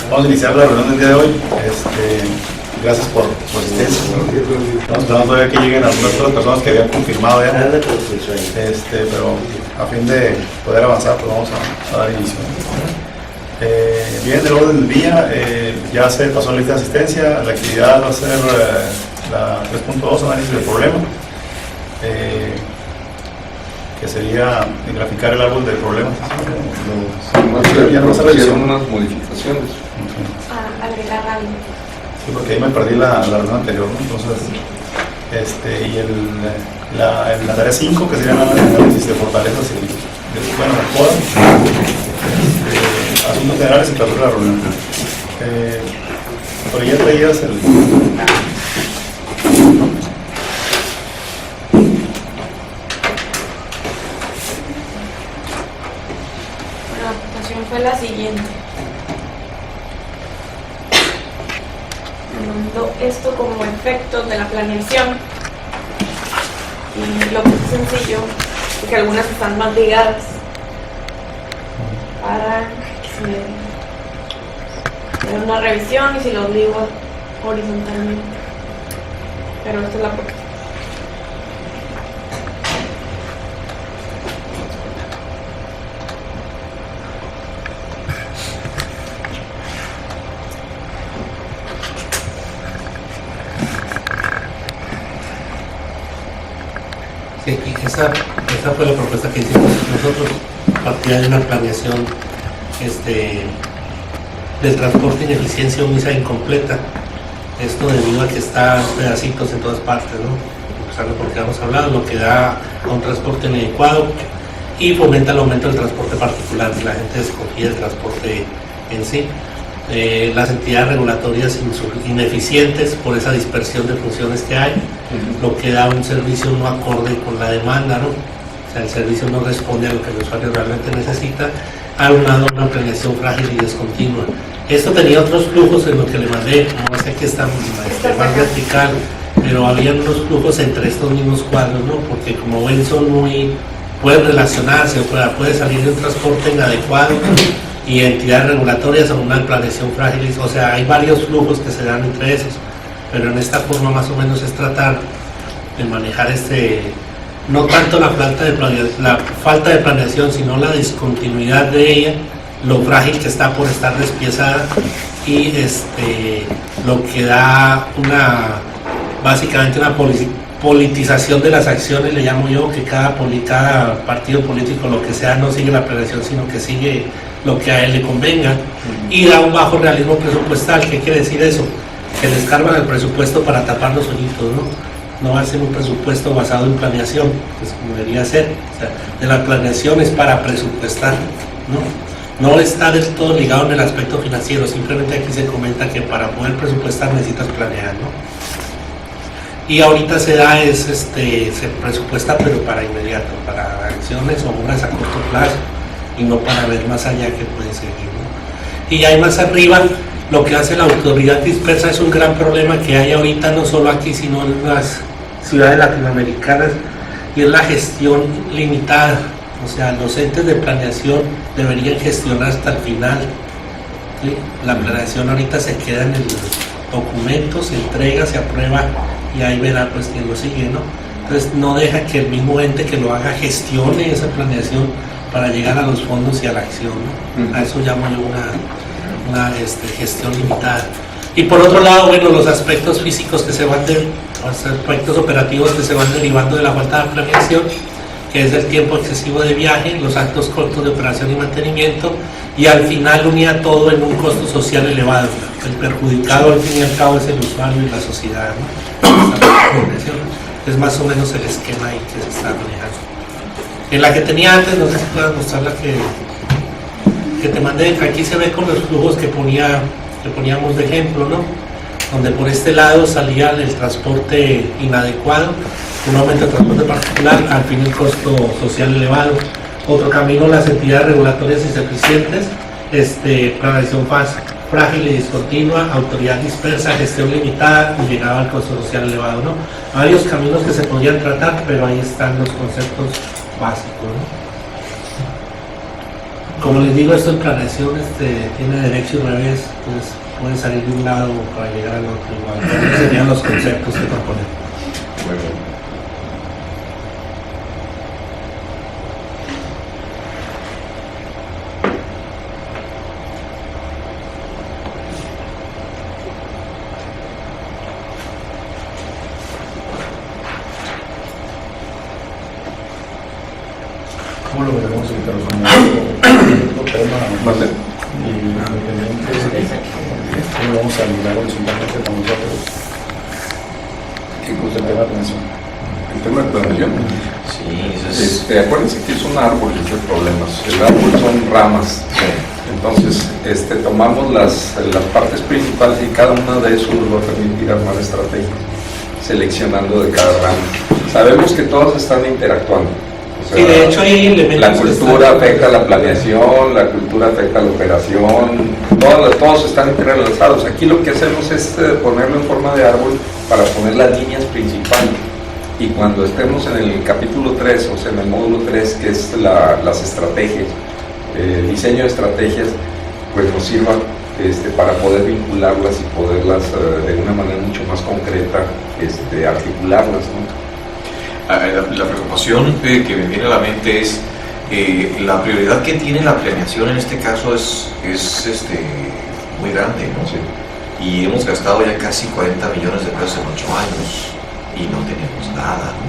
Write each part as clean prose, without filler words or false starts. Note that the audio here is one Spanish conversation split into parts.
Vamos a iniciar la reunión del día de hoy. Gracias por su asistencia. Estamos esperando todavía que lleguen algunas otras personas que habían confirmado ya. Pero a fin de poder avanzar, pues vamos a dar inicio. Bien, del orden del día, ya se pasó la lista de asistencia. La actividad va a ser la 3.2, análisis del problema, que sería graficar el árbol del problema. Ya no se hicieron unas modificaciones. Agregar algo. Sí, porque ahí me perdí la reunión anterior, ¿no? Entonces, y la tarea 5, que sería el análisis de fortalezas y de poder, asuntos generales y clausura de la reunión. Pero ya traías el... La aplicación fue la siguiente. Me mandó esto como efectos de la planeación. Y lo que es sencillo, porque algunas están más ligadas, para que se me dé una revisión y si los ligo horizontalmente. Pero esta es la propuesta. Sí, esa fue la propuesta que hicimos nosotros, a partir de una planeación del transporte en eficiencia omisa e incompleta. Esto debido a que está pedacitos en todas partes, ¿no? Empezando por lo que hemos hablado, lo que da a un transporte inadecuado y fomenta el aumento del transporte particular, que la gente desconfía del transporte en sí. Las entidades regulatorias ineficientes por esa dispersión de funciones que hay, lo que da un servicio no acorde con la demanda, ¿no? O sea, el servicio no responde a lo que el usuario realmente necesita, aunado a una planeación frágil y descontinua. Esto tenía otros flujos en lo que le mandé, no sé que está más vertical, pero había unos flujos entre estos mismos cuadros, ¿no? Porque como ven son pueden relacionarse, o puede salir de un transporte inadecuado y entidades regulatorias a una planeación frágil, o sea, hay varios flujos que se dan entre esos, pero en esta forma más o menos es tratar de manejar no tanto la falta de planeación, sino la discontinuidad de ella, lo frágil que está por estar despiezada y lo que da básicamente una politización de las acciones, le llamo yo, que cada partido político, lo que sea, no sigue la planeación, sino que sigue lo que a él le convenga, y da un bajo realismo presupuestal. ¿Qué quiere decir eso? Que les cargan el presupuesto para tapar los hoyitos, ¿no? No va a ser un presupuesto basado en planeación, pues como debería ser. O sea, de la planeación es para presupuestar, no está del todo ligado en el aspecto financiero, simplemente aquí se comenta que para poder presupuestar necesitas planear, ¿no? Y ahorita se presupuesta, pero para inmediato, para acciones o obras a corto plazo, y no para ver más allá que puede seguir, ¿no? Y ahí más arriba, lo que hace la autoridad dispersa es un gran problema que hay ahorita, no solo aquí, sino en las ciudades latinoamericanas, y es la gestión limitada. O sea, los entes de planeación deberían gestionar hasta el final, ¿sí? La planeación ahorita se queda en el documento, se entrega, se aprueba, y ahí verá pues quién lo sigue, ¿no? Entonces no deja que el mismo ente que lo haga gestione esa planeación para llegar a los fondos y a la acción, ¿no? A eso llamo yo una gestión limitada. Y por otro lado, bueno, los aspectos físicos que los aspectos operativos que se van derivando de la falta de planeación, que es el tiempo excesivo de viaje, los altos costos de operación y mantenimiento, y al final unía todo en un costo social elevado. El perjudicado al fin y al cabo es el usuario y la sociedad, ¿no? Es más o menos el esquema ahí que se está manejando. En la que tenía antes, no sé si puedas mostrar la que te mandé, aquí se ve con los flujos que poníamos de ejemplo, ¿no? Donde por este lado salía el transporte inadecuado, un aumento del transporte particular, al fin el costo social elevado. Otro camino, las entidades regulatorias insuficientes, planeación frágil y discontinua, autoridad dispersa, gestión limitada y llegada al costo social elevado, ¿no? Varios caminos que se podrían tratar, pero ahí están los conceptos básicos, ¿no? Como les digo, esto en planeación tiene derecho y revés, entonces puede salir de un lado para llegar al otro igual. Esos serían los conceptos que proponemos. Muy bien. ¿Cómo lo veremos ahorita los otro tema? Vale. Y independiente, ¿cómo lo vamos a ligar horizontalmente con nosotros? ¿Qué El cosa? tema de atención. El tema de planeación. Sí, eso es. Acuérdense que es un árbol de problemas. El árbol son ramas. Entonces, tomamos las partes principales y cada una de esos nos va a permitir armar estrategias, seleccionando de cada rama. Sabemos que todas están interactuando. O sea, Sí, de hecho hay elementos. la cultura afecta a la planeación, la cultura afecta a la operación, todos están entrelazados. Aquí lo que hacemos es ponerlo en forma de árbol para poner las líneas principales. Y cuando estemos en el capítulo 3, o sea, en el módulo 3, que es las estrategias, el diseño de estrategias, pues nos sirva para poder vincularlas y poderlas de una manera mucho más concreta articularlas, ¿no? La preocupación que me viene a la mente es la prioridad que tiene la planeación en este caso es muy grande, ¿no? Sí. Y hemos gastado ya casi 40 millones de pesos en 8 años y no tenemos nada, ¿no?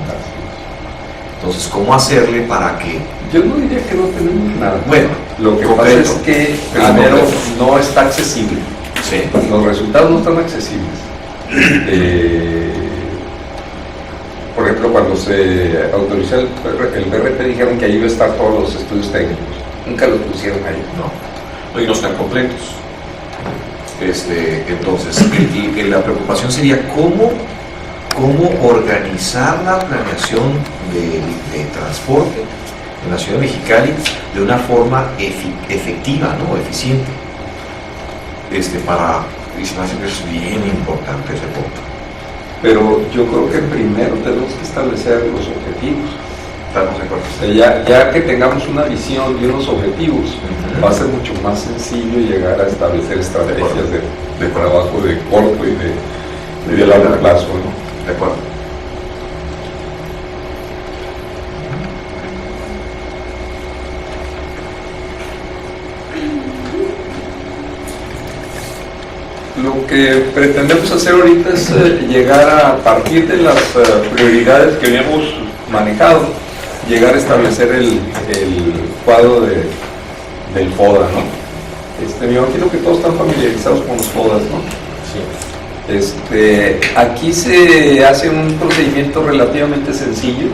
Entonces, ¿cómo hacerle para que? Yo no diría que no tenemos nada. Bueno, lo que concreto, pasa es que pero primero concreto. no está accesible. Sí. Los resultados no están accesibles. Por ejemplo, cuando se autorizó el BRP dijeron que ahí iba a estar todos los estudios técnicos. Nunca los pusieron ahí. No, y no están completos. Entonces, la preocupación sería cómo organizar la planeación de transporte en la ciudad de Mexicali de una forma efectiva, ¿no? Eficiente. Y se me hace que es bien importante ese punto. Pero yo creo que primero tenemos que establecer los objetivos. Estamos de acuerdo. O sea, ya que tengamos una visión y unos objetivos, va a ser mucho más sencillo llegar a establecer estrategias de trabajo de corto y de largo plazo, ¿no? De acuerdo. Lo que pretendemos hacer ahorita es llegar a partir de las prioridades que habíamos manejado, llegar a establecer el cuadro del FODA, ¿no? Me imagino que todos están familiarizados con los FODAs, ¿no? Sí. Aquí se hace un procedimiento relativamente sencillo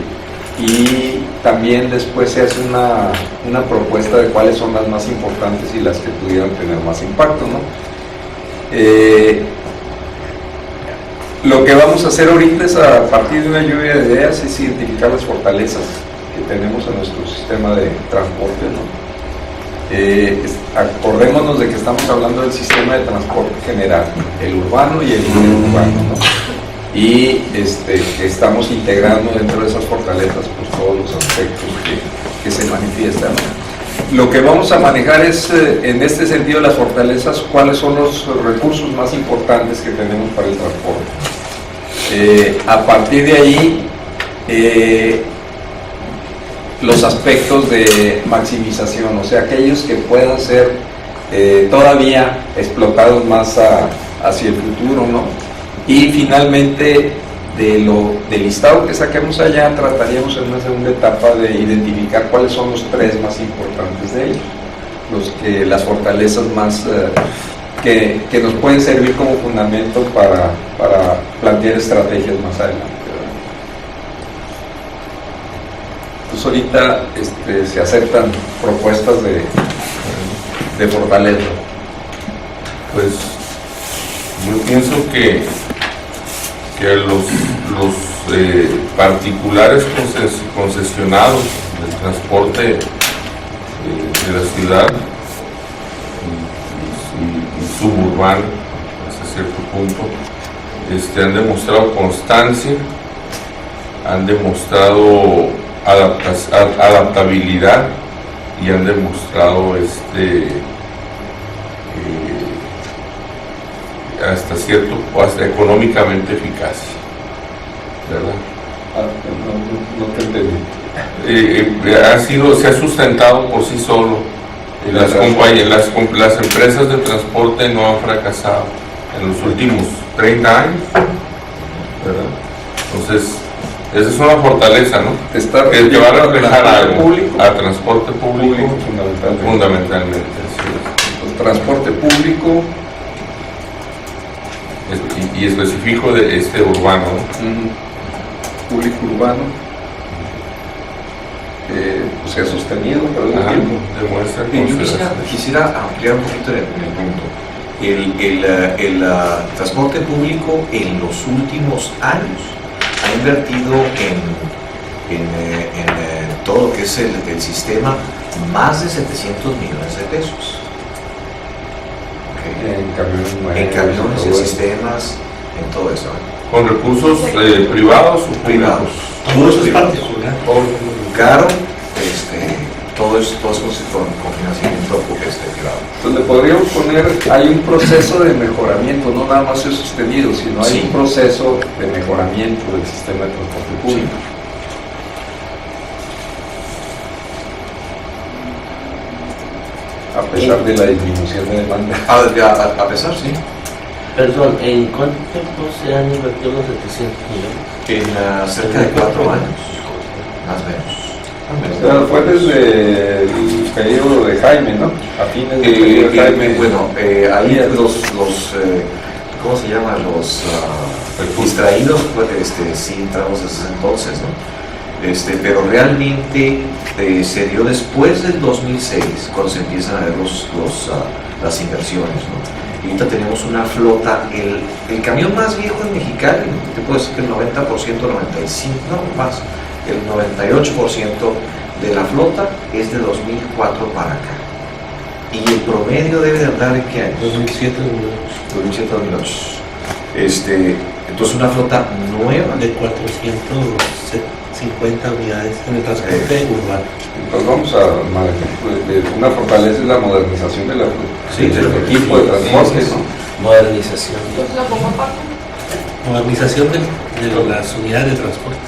y también después se hace una propuesta de cuáles son las más importantes y las que pudieran tener más impacto, ¿no? Lo que vamos a hacer ahorita es, a partir de una lluvia de ideas, es identificar las fortalezas que tenemos en nuestro sistema de transporte, ¿no? Acordémonos de que estamos hablando del sistema de transporte general, el urbano y el interurbano, ¿no? Y estamos integrando dentro de esas fortalezas pues, todos los aspectos que se manifiestan, ¿no? Lo que vamos a manejar es, en este sentido, las fortalezas, cuáles son los recursos más importantes que tenemos para el transporte. A partir de ahí, los aspectos de maximización, o sea, aquellos que puedan ser todavía explotados más hacia el futuro, ¿no? Y finalmente, del listado que saquemos allá, trataríamos en una segunda etapa de identificar cuáles son los 3 más importantes de ellos, las fortalezas más que nos pueden servir como fundamento para plantear estrategias más adelante. Entonces ahorita se aceptan propuestas de fortaleza. Pues yo pienso que los particulares concesionados del transporte de la ciudad y suburbano, hasta cierto punto. Han demostrado constancia, han demostrado adaptabilidad y han demostrado hasta económicamente eficacia, ¿verdad? No te entendí. Se ha sustentado por sí solo. Las empresas de transporte no han fracasado en los últimos 30 años, ¿verdad? Entonces, esa es una fortaleza, ¿no? Que va a reflejar algo a transporte público fundamentalmente. El transporte público y específico de urbano, ¿no? Público urbano, se ha sostenido por el tiempo. Demuestra Yo quisiera ampliar un poquito el punto. El transporte público en los últimos años ha invertido en todo lo que es el sistema más de 700 millones de pesos. Okay. En camiones, en sistemas, en todo eso. ¿Con recursos privados o Privados. Todo eso es particular. Caro, todo es con financiamiento privado. Entonces le podríamos poner, hay un proceso de mejoramiento, no nada más es sostenido, sino hay un proceso de mejoramiento del sistema de transporte público. A pesar de la disminución de demanda. A pesar, sí. Perdón, ¿en cuánto tiempo se han invertido los 700 millones? En cerca de 4 años, más o menos. Fue desde el periodo de Jaime, ¿no? A fines del periodo de Jaime. Bueno, ahí ¿cómo se llaman? Los distraídos, pues, sí entramos desde ese entonces, ¿no? Pero realmente se dio después del 2006, cuando se empiezan a ver las inversiones, ¿no? Y ahorita tenemos una flota, el camión más viejo en Mexicali, te puedo decir que el 90%, 95%, no más, el 98% de la flota es de 2004 para acá. Y el promedio debe de andar en qué año? 2007, 2007-2008. Entonces una flota nueva. de 450 unidades en el transporte urbano. Entonces vamos a una fortaleza es la modernización de la Sí, del equipo de transporte, ¿no? Modernización. Entonces la pongo aparte. Modernización de las unidades de transporte.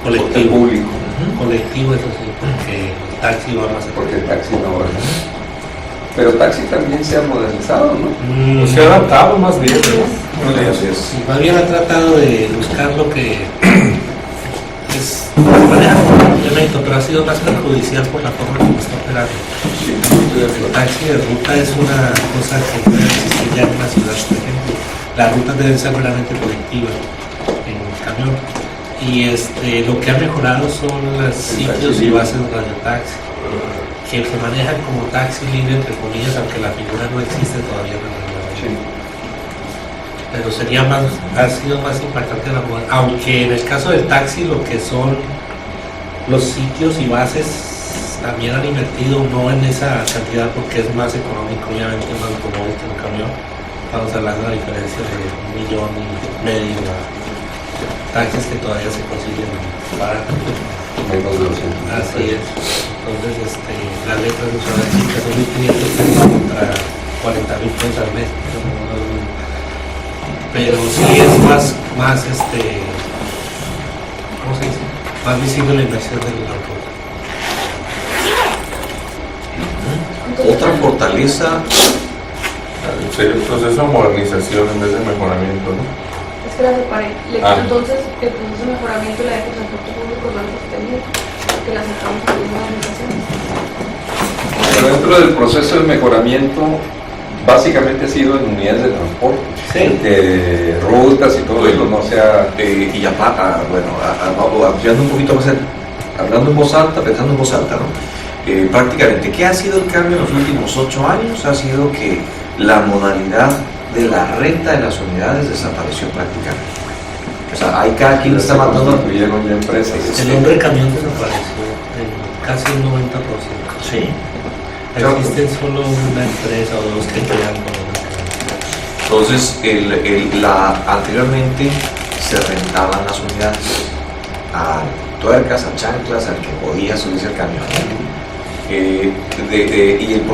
Colectivo. Público. Colectivo, eso sí, porque el taxi va más Porque el taxi no va. Pero taxi también se ha modernizado, ¿no? Se ha adaptado más bien, ¿no? Así es. Sí, más bien ha tratado de buscar lo que es maneja complemento, pero ha sido más perjudicial por la forma como está operando. El taxi de ruta es una cosa que puede existir ya en una ciudad, por ejemplo. Las rutas deben ser realmente colectivas en el camión. Y lo que ha mejorado son los sitios y bases de radiotaxi, que se manejan como taxi libre, entre comillas, aunque la figura no existe todavía en el reglamento. Pero ha sido más impactante la moda, aunque en el caso del taxi lo que son los sitios y bases también han invertido, no en esa cantidad porque es más económico, obviamente más automóvil que un camión. Estamos hablando de la diferencia de 1,5 millones a taxis que todavía se consiguen baratos. Menos de 200. Así es. Entonces, las letras de usuario que son 1.500 pesos contra 40.000 pesos al mes. Pero sí es más ¿cómo se dice? Más visible la inversión del auto. Otra fortaleza. Sería un proceso de modernización en vez de mejoramiento, ¿no? Es que la separé. Entonces, el proceso de mejoramiento la de transporte público no lo sostenido, porque la sacamos de las organizaciones. Pero dentro del proceso de mejoramiento, básicamente ha sido en unidades de transporte. Sí. Que rutas y todo eso no sea. Y ampliando un poquito más, hablando en voz alta, pensando en voz alta, ¿no? Prácticamente, ¿qué ha sido el cambio en los últimos 8 años? Ha sido que la modalidad de la renta de las unidades desapareció prácticamente. O sea, hay cada quien está mandando. Construyeron ya empresas. El nombre de camión desapareció en casi el 90%. Sí. Existen solo una empresa o dos que quedan con Entonces, anteriormente se rentaban las unidades a tuercas, a chanclas, al que podía subirse al camión.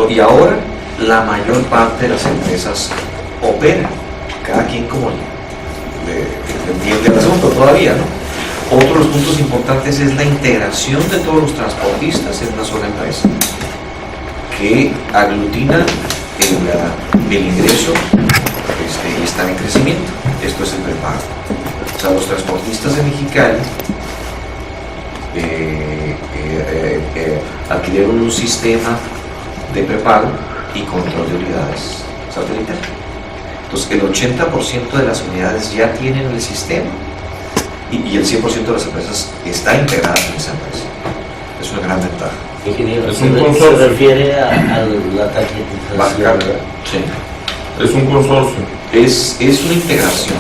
Y ahora la mayor parte de las empresas operan, cada quien como entiende el asunto todavía, ¿no? Otro de los puntos importantes es la integración de todos los transportistas en una sola empresa, que aglutina el ingreso y están en crecimiento. Esto es el prepago. O sea, los transportistas de Mexicali adquirieron un sistema de prepago y control de unidades satelital. Entonces, el 80% de las unidades ya tienen el sistema y el 100% de las empresas está integrada en esa empresa. Es una gran ventaja. Ingeniero, Es un consorcio. se refiere a la tarjetización, ¿verdad? Sí. Es un consorcio. Es una integración,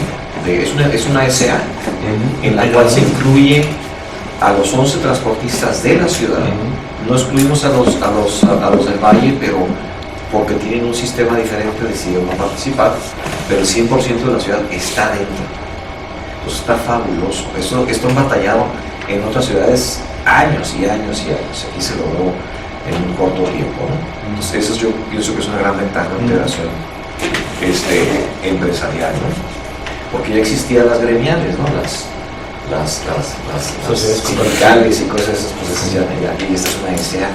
es una SA en la cual se incluye a los 11 transportistas de la ciudad. No excluimos a los del valle, pero porque tienen un sistema diferente decidieron no participar, pero el 100% de la ciudad está dentro. Entonces está fabuloso. Esto han batallado en otras ciudades años y años y años. Aquí se logró en un corto tiempo, ¿no? Entonces eso yo pienso que es una gran ventaja de integración empresarial, ¿no? Porque ya existían las gremiales, ¿no? Las sindicales y cosas esas, pues existían allá, y esta es una SA.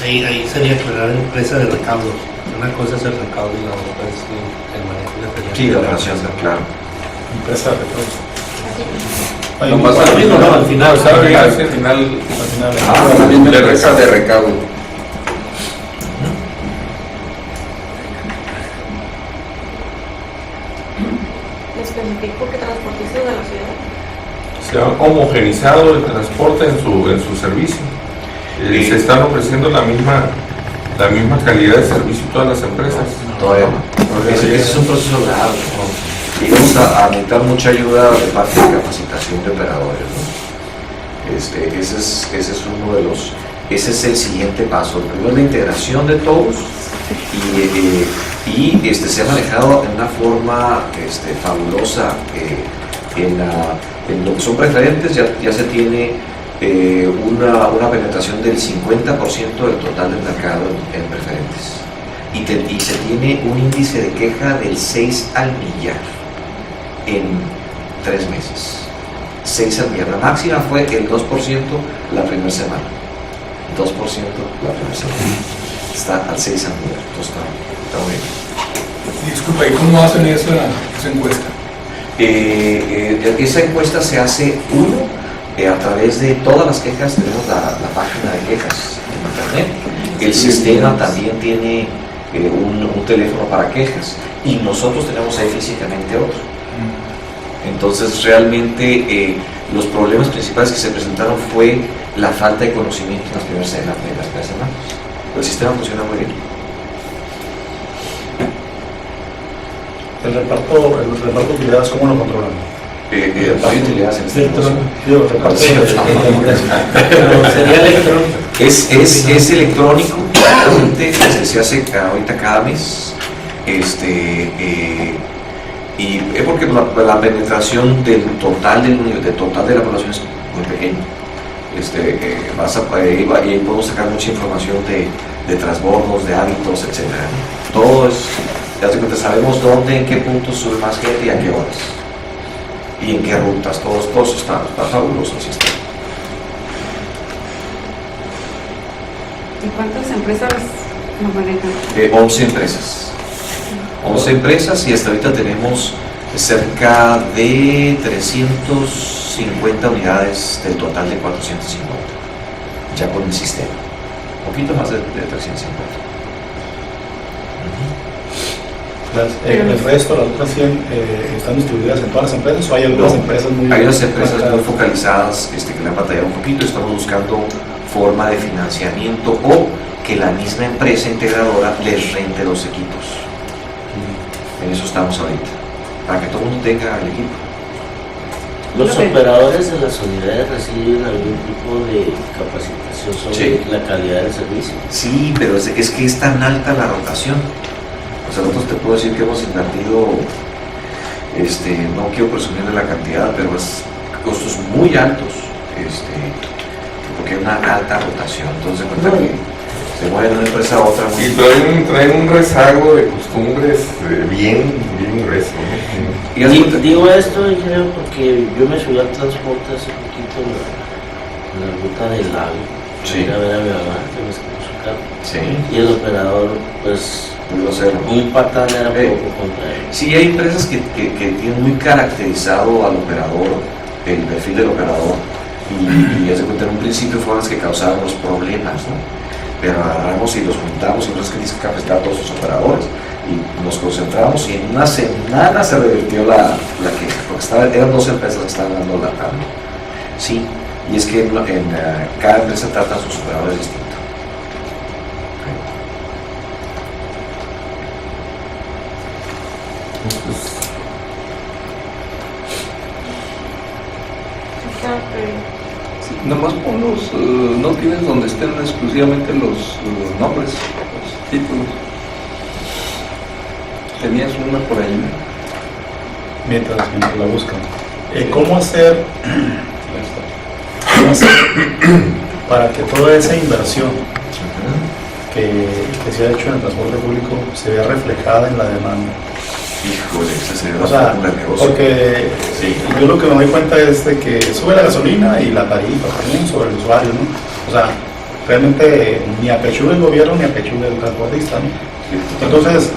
Ahí sería aclarar empresa de recaudo. Una cosa es el recaudo y la otra es el manejo de la operación. Sí, la operación, claro. Empresa de recursos. Lo más al final, ¿sabe? Al final, de recaudo. ¿Le especifico que transportistas de la ciudad? se ha homogenizado el transporte en su servicio. Se están ofreciendo la misma calidad de servicio todas las empresas. Todavía no. Ese es un proceso largo, ¿no? Y vamos a necesitar mucha ayuda de parte de capacitación de operadores, ¿no? Ese es uno de los. Ese es el siguiente paso. El primero es la integración de todos y se ha manejado en una forma fabulosa. En lo que son preferentes ya se tiene una penetración del 50% del total del mercado en preferentes. Y se tiene un índice de queja del 6 al millar en 3 meses. 6 al millar. La máxima fue el 2% la primera semana. 2% la primera semana. Está al 6 al millar. Entonces está muy bien. Disculpa, ¿y cómo hacen esa encuesta? Esa encuesta se hace a través de todas las quejas. Tenemos la página de quejas en internet. El sistema también tiene un teléfono para quejas y nosotros tenemos ahí físicamente otro. Entonces realmente los problemas principales que se presentaron fue la falta de conocimiento en las primeras semanas. El sistema funciona muy bien. El reparto de utilidades, ¿cómo lo controlan? Hay utilidades en este negocio. Sería electrónico. Es electrónico, realmente se hace ahorita cada mes. Y es porque la penetración del total de la población es muy pequeña. Y podemos sacar mucha información de transbordos, de hábitos, etc. Todo es, sabemos dónde, en qué puntos sube más gente y a qué horas. Y en qué rutas, todo está fabuloso el sistema. ¿Y cuántas empresas lo manejan? 11 empresas. 11 empresas y hasta ahorita tenemos cerca de 350 unidades del total de 450, ya con el sistema. Un poquito más de 350. ¿El resto, las otras 100, están distribuidas en todas las empresas o hay algunas empresas muy... Hay unas empresas muy focalizadas que le han batallado un poquito. Estamos buscando forma de financiamiento o que la misma empresa integradora les rente los equipos. En eso estamos ahorita, para que todo el mundo tenga el equipo. ¿Los Lo que- operadores de las unidades reciben algún tipo de capacitación sobre Sí. la calidad del servicio? Sí, pero es que es tan alta la rotación. O sea, nosotros te puedo decir que hemos invertido, no quiero presumir de la cantidad, pero es costos muy altos, porque hay una alta rotación. Entonces, de cuenta que se mueve de una empresa a otra. Y traen un rezago de costumbres bien grueso, ¿no? Y haz de cuenta- Digo esto, ingeniero, porque yo me subí al transporte hace poquito en la ruta del lago. Sí. Ir a ver a mi mamá, que me sacó su carro. Sí, Y el operador, pues, pudo hacerlo. un patán era Eh. poco contra él. Sí, hay empresas que tienen muy caracterizado al operador, el perfil del operador, y haz de cuenta, en un principio fueron las que causaban los problemas, ¿no? Pero agarramos y los juntamos, y empresas que tienes que capacitar a todos sus operadores, y nos concentramos, y en una semana se revirtió la queja, porque eran dos empresas que estaban dando la cambio. Sí, y es que cada empresa trata a sus operadores distinto. Está, Sí, nomás pon no tienes donde estén exclusivamente los nombres, los títulos. Tenías una por ahí, ¿no? Mientras la buscan. ¿Cómo hacer para que toda esa inversión que se ha hecho en el transporte público se vea reflejada en la demanda? Híjole, esa sería O la sea, fórmula de negocio. porque Sí. yo lo que me doy cuenta es de que sube la gasolina y la tarifa también sobre el usuario, ¿no? O sea, realmente ni apechuga el gobierno ni apechuga el transportista, ¿no? Entonces,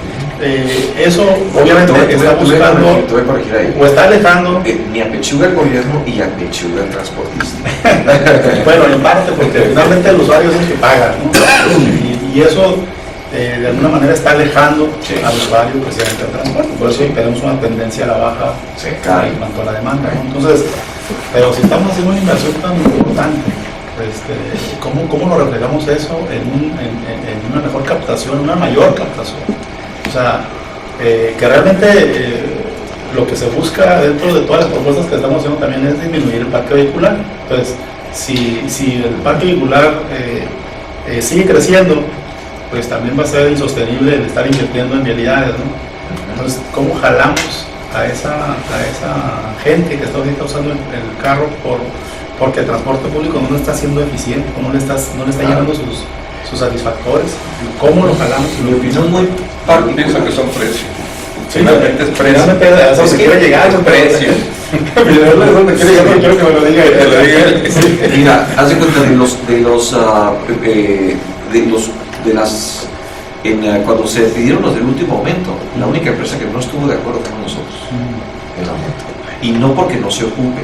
eso obviamente está buscando Te voy a corregir ahí. o está alejando, Ni apechuga el gobierno y apechuga el transportista. bueno, en parte porque finalmente el usuario es el que paga, ¿no? Y eso de alguna manera está alejando Sí. al usuario precisamente del transporte, por eso tenemos una tendencia a la baja Se cae. en cuanto a la demanda, ¿no? Entonces, pero si estamos haciendo una inversión tan importante, ¿cómo lo reflejamos eso en una mejor captación, una mayor captación? O sea, que realmente lo que se busca dentro de todas las propuestas que estamos haciendo también es disminuir el parque vehicular. Entonces, si el parque vehicular sigue creciendo, pues también va a ser insostenible el estar invirtiendo en vialidades, ¿no? Entonces, ¿cómo jalamos a esa gente que está ahorita usando el carro porque el transporte público no lo está siendo eficiente, no le está llenando sus satisfactores? ¿Cómo lo jalamos? Mi opinión muy Yo pienso que son precios. Sí, Finalmente es precio. finalmente a eso Es se que quiere llegar, Es precio. Pero es donde quiere llegar, no quiero que me lo diga. Que lo diga él. Sí. Mira, haz de cuenta cuando se pidieron los del último aumento, la única empresa que no estuvo de acuerdo fuimos nosotros en el aumento. Y no porque no se ocupe,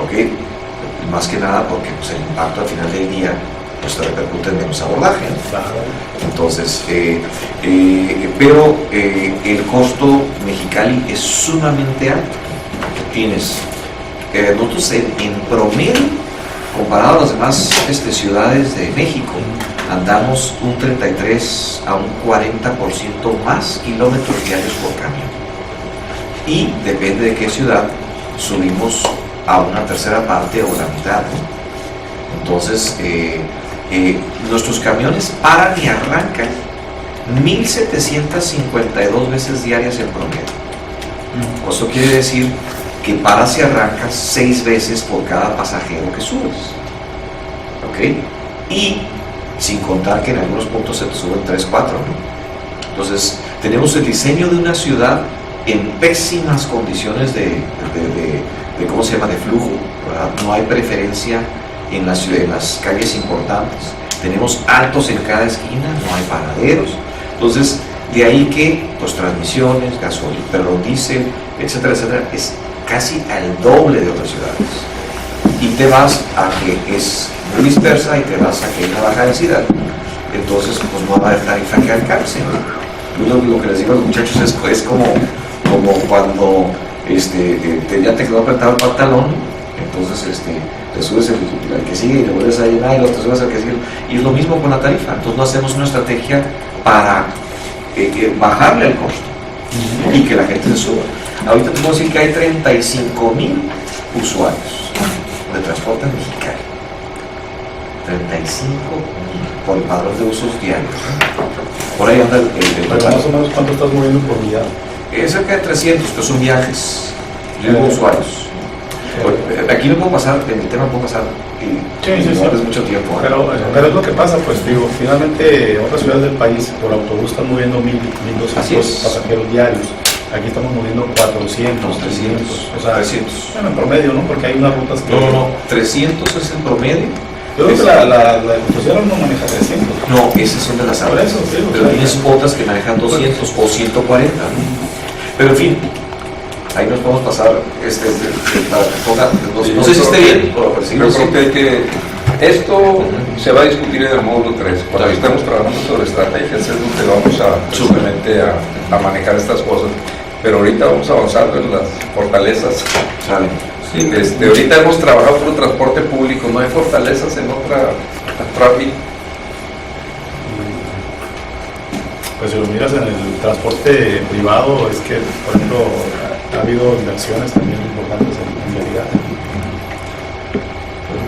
¿ok? Más que nada porque pues, el impacto al final del día pues te repercute en menos abordaje, ¿no? Claro. Entonces, pero el costo Mexicali es sumamente alto. Tienes, nosotros en promedio, comparado a las demás ciudades de México, andamos un 33 a un 40% más kilómetros diarios por camión. Y depende de qué ciudad, subimos a una tercera parte o la mitad, ¿no? Entonces, nuestros camiones paran y arrancan 1.752 veces diarias en promedio. Eso quiere decir que paras y arrancas 6 veces por cada pasajero que subes. ¿Ok? Y sin contar que en algunos puntos se te suben 3, 4, ¿no? Entonces, tenemos el diseño de una ciudad en pésimas condiciones de ¿cómo se llama?, de flujo, ¿verdad? No hay preferencia en las calles importantes. Tenemos altos en cada esquina, no hay paraderos. Entonces, de ahí que, pues, transmisiones, gasolina, diésel, etcétera, etcétera, es casi al doble de otras ciudades. Y te vas a que es muy dispersa y te vas a que hay una baja densidad. Entonces, pues no va a haber tarifa que alcance, ¿no? Yo lo que les digo a los muchachos es como cuando ya te quedó apretado el pantalón, entonces te subes el que sigue y te vuelves a llenar y luego te subes al que sigue. Y es lo mismo con la tarifa. Entonces no hacemos una estrategia para bajarle el costo y que la gente se suba. Ahorita te puedo decir que hay 35,000 usuarios de transporte en Mexicali. 35 por el padrón de usos diarios. Por ahí anda el Pero más o menos, ¿cuánto estás moviendo por unidad? Es cerca de 300, que son viajes. Yo digo usuarios. Aquí no puedo pasar, en el tema puedo pasar y no es mucho tiempo. Pero es lo que pasa, pues digo, finalmente otras ciudades del país por autobús están moviendo 1.200 pasajeros diarios. Aquí estamos moviendo 400, 300. O sea, 300. Bueno, en promedio, ¿no? Porque hay unas rutas que... No, 300 es el promedio. Yo creo que la construcción no maneja 300. No, esas son de las Por eso, sí, pero tienes otras que manejan 200 o 140. ¿no? Pero en fin, ahí nos podemos pasar. No sé si esté bien. Yo creo que hay que. Esto se va a discutir en el módulo 3. Cuando estemos trabajando sobre estrategias, es donde vamos simplemente a manejar estas cosas. Pero ahorita vamos avanzando en las fortalezas. Sale. Sí, ahorita hemos trabajado por el transporte público, no hay fortalezas en otra tráfico. Pues si lo miras en el transporte privado, es que, por ejemplo, ha habido inversiones también importantes en vialidad.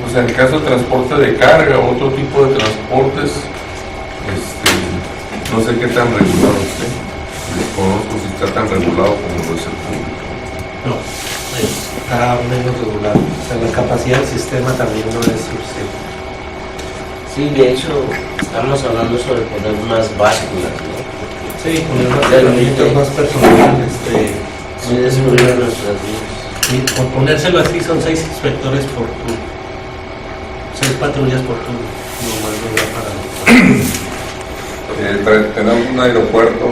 Pues en el caso de transporte de carga o otro tipo de transportes, no sé qué tan regulado esté. Desconozco si está tan regulado como lo es el público. No, está menos regulado. O sea, la capacidad del sistema también no es suficiente. Sí, de hecho, estamos hablando sobre poner unas básculas, ¿no? Sí, poner más herramientas más personales. Sí, descubrir nuestras vidas. Y por ponérselo así, son 6 inspectores por turno. 6 patrullas por turno. No más no da para... Tenemos un aeropuerto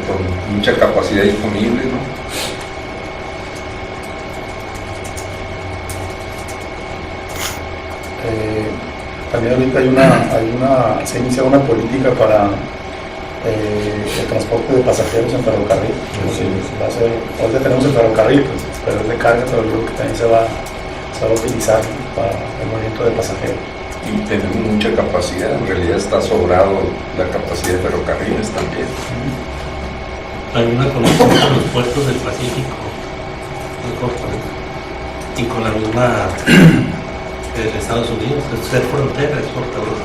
con mucha capacidad disponible, ¿no? También ahorita se inicia una política para el transporte de pasajeros en ferrocarril. Ahorita tenemos el ferrocarril, pues, pero es de carga, pero yo creo que también se va a utilizar para el movimiento de pasajeros. Y tenemos mucha capacidad, en realidad está sobrado la capacidad de ferrocarriles también. Hay una conexión con los puertos del Pacífico, muy corta, y con la misma de Estados Unidos, es ser frontera, es portavoz.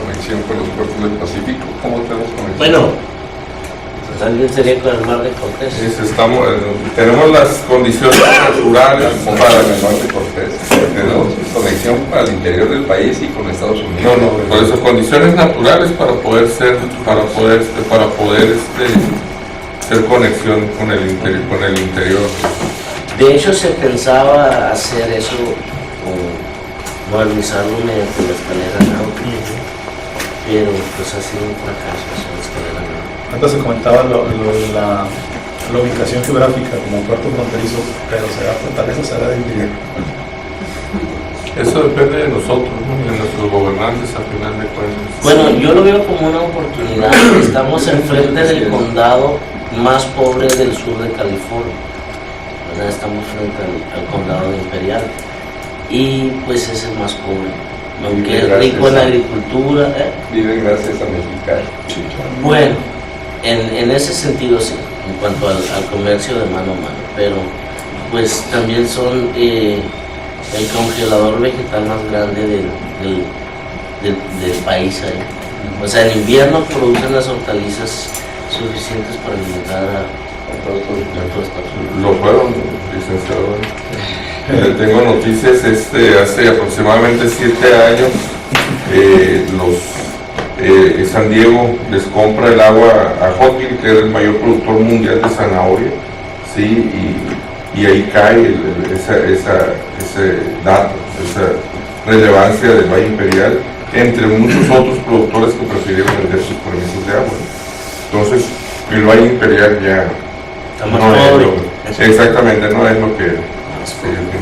Conexión con los puertos del Pacífico, ¿cómo tenemos conexión? Bueno, También sería con el Mar de Cortés. Tenemos las condiciones naturales para el Mar de Cortés. Tenemos conexión para el interior del país y con Estados Unidos. por eso condiciones naturales para poder ser conexión con el interior. De hecho, se pensaba hacer eso o modernizarlo mediante la escalera náutica, pero pues ha sido un fracaso esa escalera náutica. Antes se comentaba lo de la ubicación geográfica como puerto fronterizo, pero será fortaleza, será debilidad. Eso depende de nosotros, ¿no? De nuestros gobernantes a final de cuentas. Bueno, yo lo veo como una oportunidad. Estamos enfrente del condado más pobre del sur de California. ¿Verdad? Estamos frente al condado de Imperial. Y pues es el más pobre. Aunque es rico en la agricultura. Vive gracias a Mexicali. Bueno, en ese sentido sí, en cuanto al comercio de mano a mano. Pero pues también son el congelador vegetal más grande del país ahí. O sea, en invierno producen las hortalizas suficientes para alimentar a todo Estados Unidos. Lo fueron, licenciado. Tengo noticias, hace aproximadamente 7 años, San Diego les compra el agua a Hotgil, que era el mayor productor mundial de zanahoria, ¿sí? Y ahí cae ese dato, esa relevancia del Valle Imperial, entre muchos otros productores que prefirieron vender sus permisos de agua. Entonces, el Valle Imperial ya no es lo que, exactamente, no es lo que ellos tienen que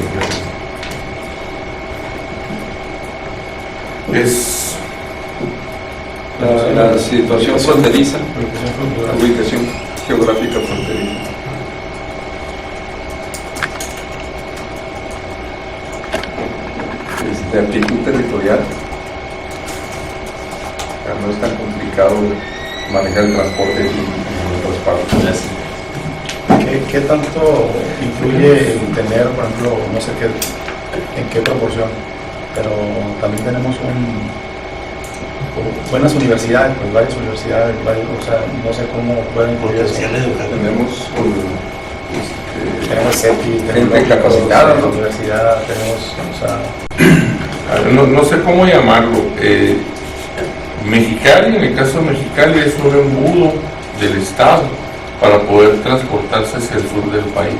hacer. Es la situación fronteriza, ubicación geográfica fronteriza. De amplitud territorial, no es tan complicado manejar el transporte en otras partes. ¿Qué tanto influye el tener, por ejemplo, no sé qué, en qué proporción, pero también tenemos buenas universidades, pues varias universidades, o sea, no sé cómo pueden influir eso. Tenemos CETI, gente capacitada en la universidad, tenemos, o sea... No sé cómo llamarlo. Mexicali, en el caso de Mexicali, es un embudo del Estado para poder transportarse hacia el sur del país.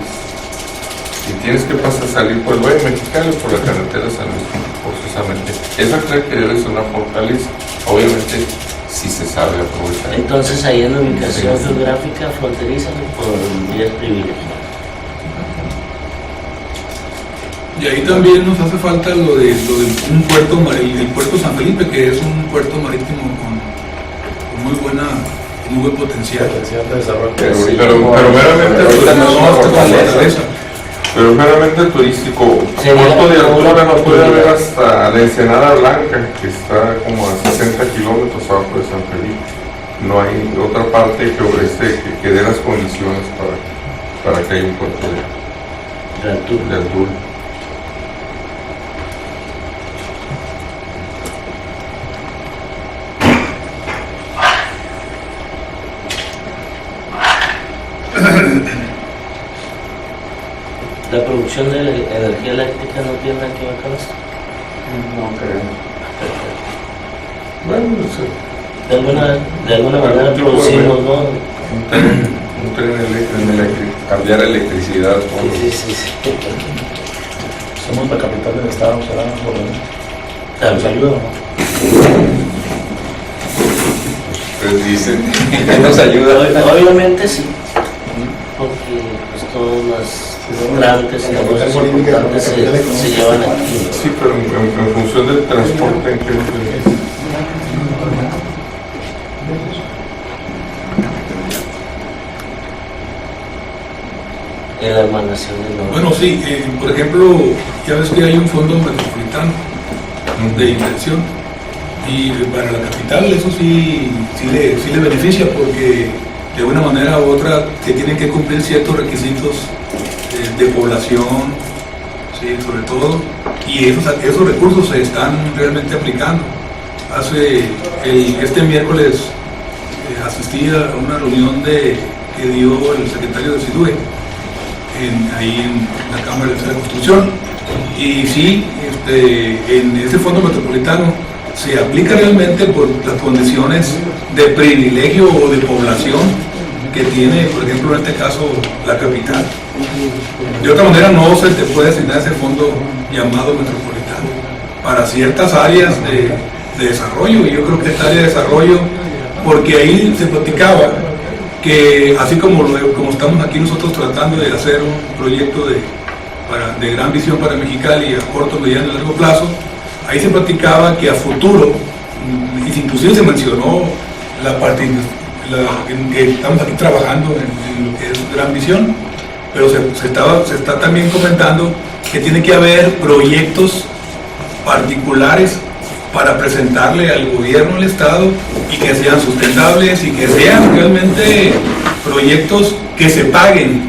Si tienes que salir por el Valle Mexicali o por la carretera San Luis, forzosamente. Esa creo que debe ser una fortaleza, obviamente, si se sabe aprovechar. Entonces, ahí en la ubicación geográfica fronteriza podrías privilegiar. Y ahí también nos hace falta lo de un puerto, el puerto San Felipe, que es un puerto marítimo con muy buen potencial. De desarrollo. Pero meramente turístico. Puerto de altura no puede haber hasta la Ensenada Blanca, que está como a 60 kilómetros abajo de San Felipe. No hay otra parte que ofrece que dé las condiciones para que haya un puerto de altura. ¿La producción de energía eléctrica no tiene nada que ver con esto? No creo. Bueno, no sé. De alguna manera producimos, ¿no? Un tren eléctrico, cambiar electricidad. Sí. Somos la capital del estado, será por ¿Nos ayuda o no? Pues dicen que nos ayuda. Obviamente sí, porque pues todas las trámites y negocios importantes se llevan aquí. Sí, pero en función del transporte, ¿en qué es? En la emanación del norte. Bueno, sí, por ejemplo, ya ves que hay un fondo metropolitano de inversión y para la capital eso sí le beneficia porque de una manera u otra que tienen que cumplir ciertos requisitos de población, sí, sobre todo, y esos recursos se están realmente aplicando. Este miércoles asistí a una reunión que dio el secretario de SIDUE ahí en la Cámara de Construcción, y sí, en ese fondo metropolitano se aplica realmente por las condiciones de privilegio o de población que tiene, por ejemplo, en este caso, la capital. De otra manera no se te puede asignar ese fondo llamado metropolitano para ciertas áreas de desarrollo, y yo creo que esta área de desarrollo, porque ahí se platicaba que así como estamos aquí nosotros tratando de hacer un proyecto de gran visión para Mexicali a corto, mediano y largo plazo, ahí se platicaba que a futuro, inclusive se mencionó la parte en que estamos aquí trabajando en lo que es gran visión, pero se está también comentando que tiene que haber proyectos particulares para presentarle al gobierno del estado y que sean sustentables y que sean realmente proyectos que se paguen,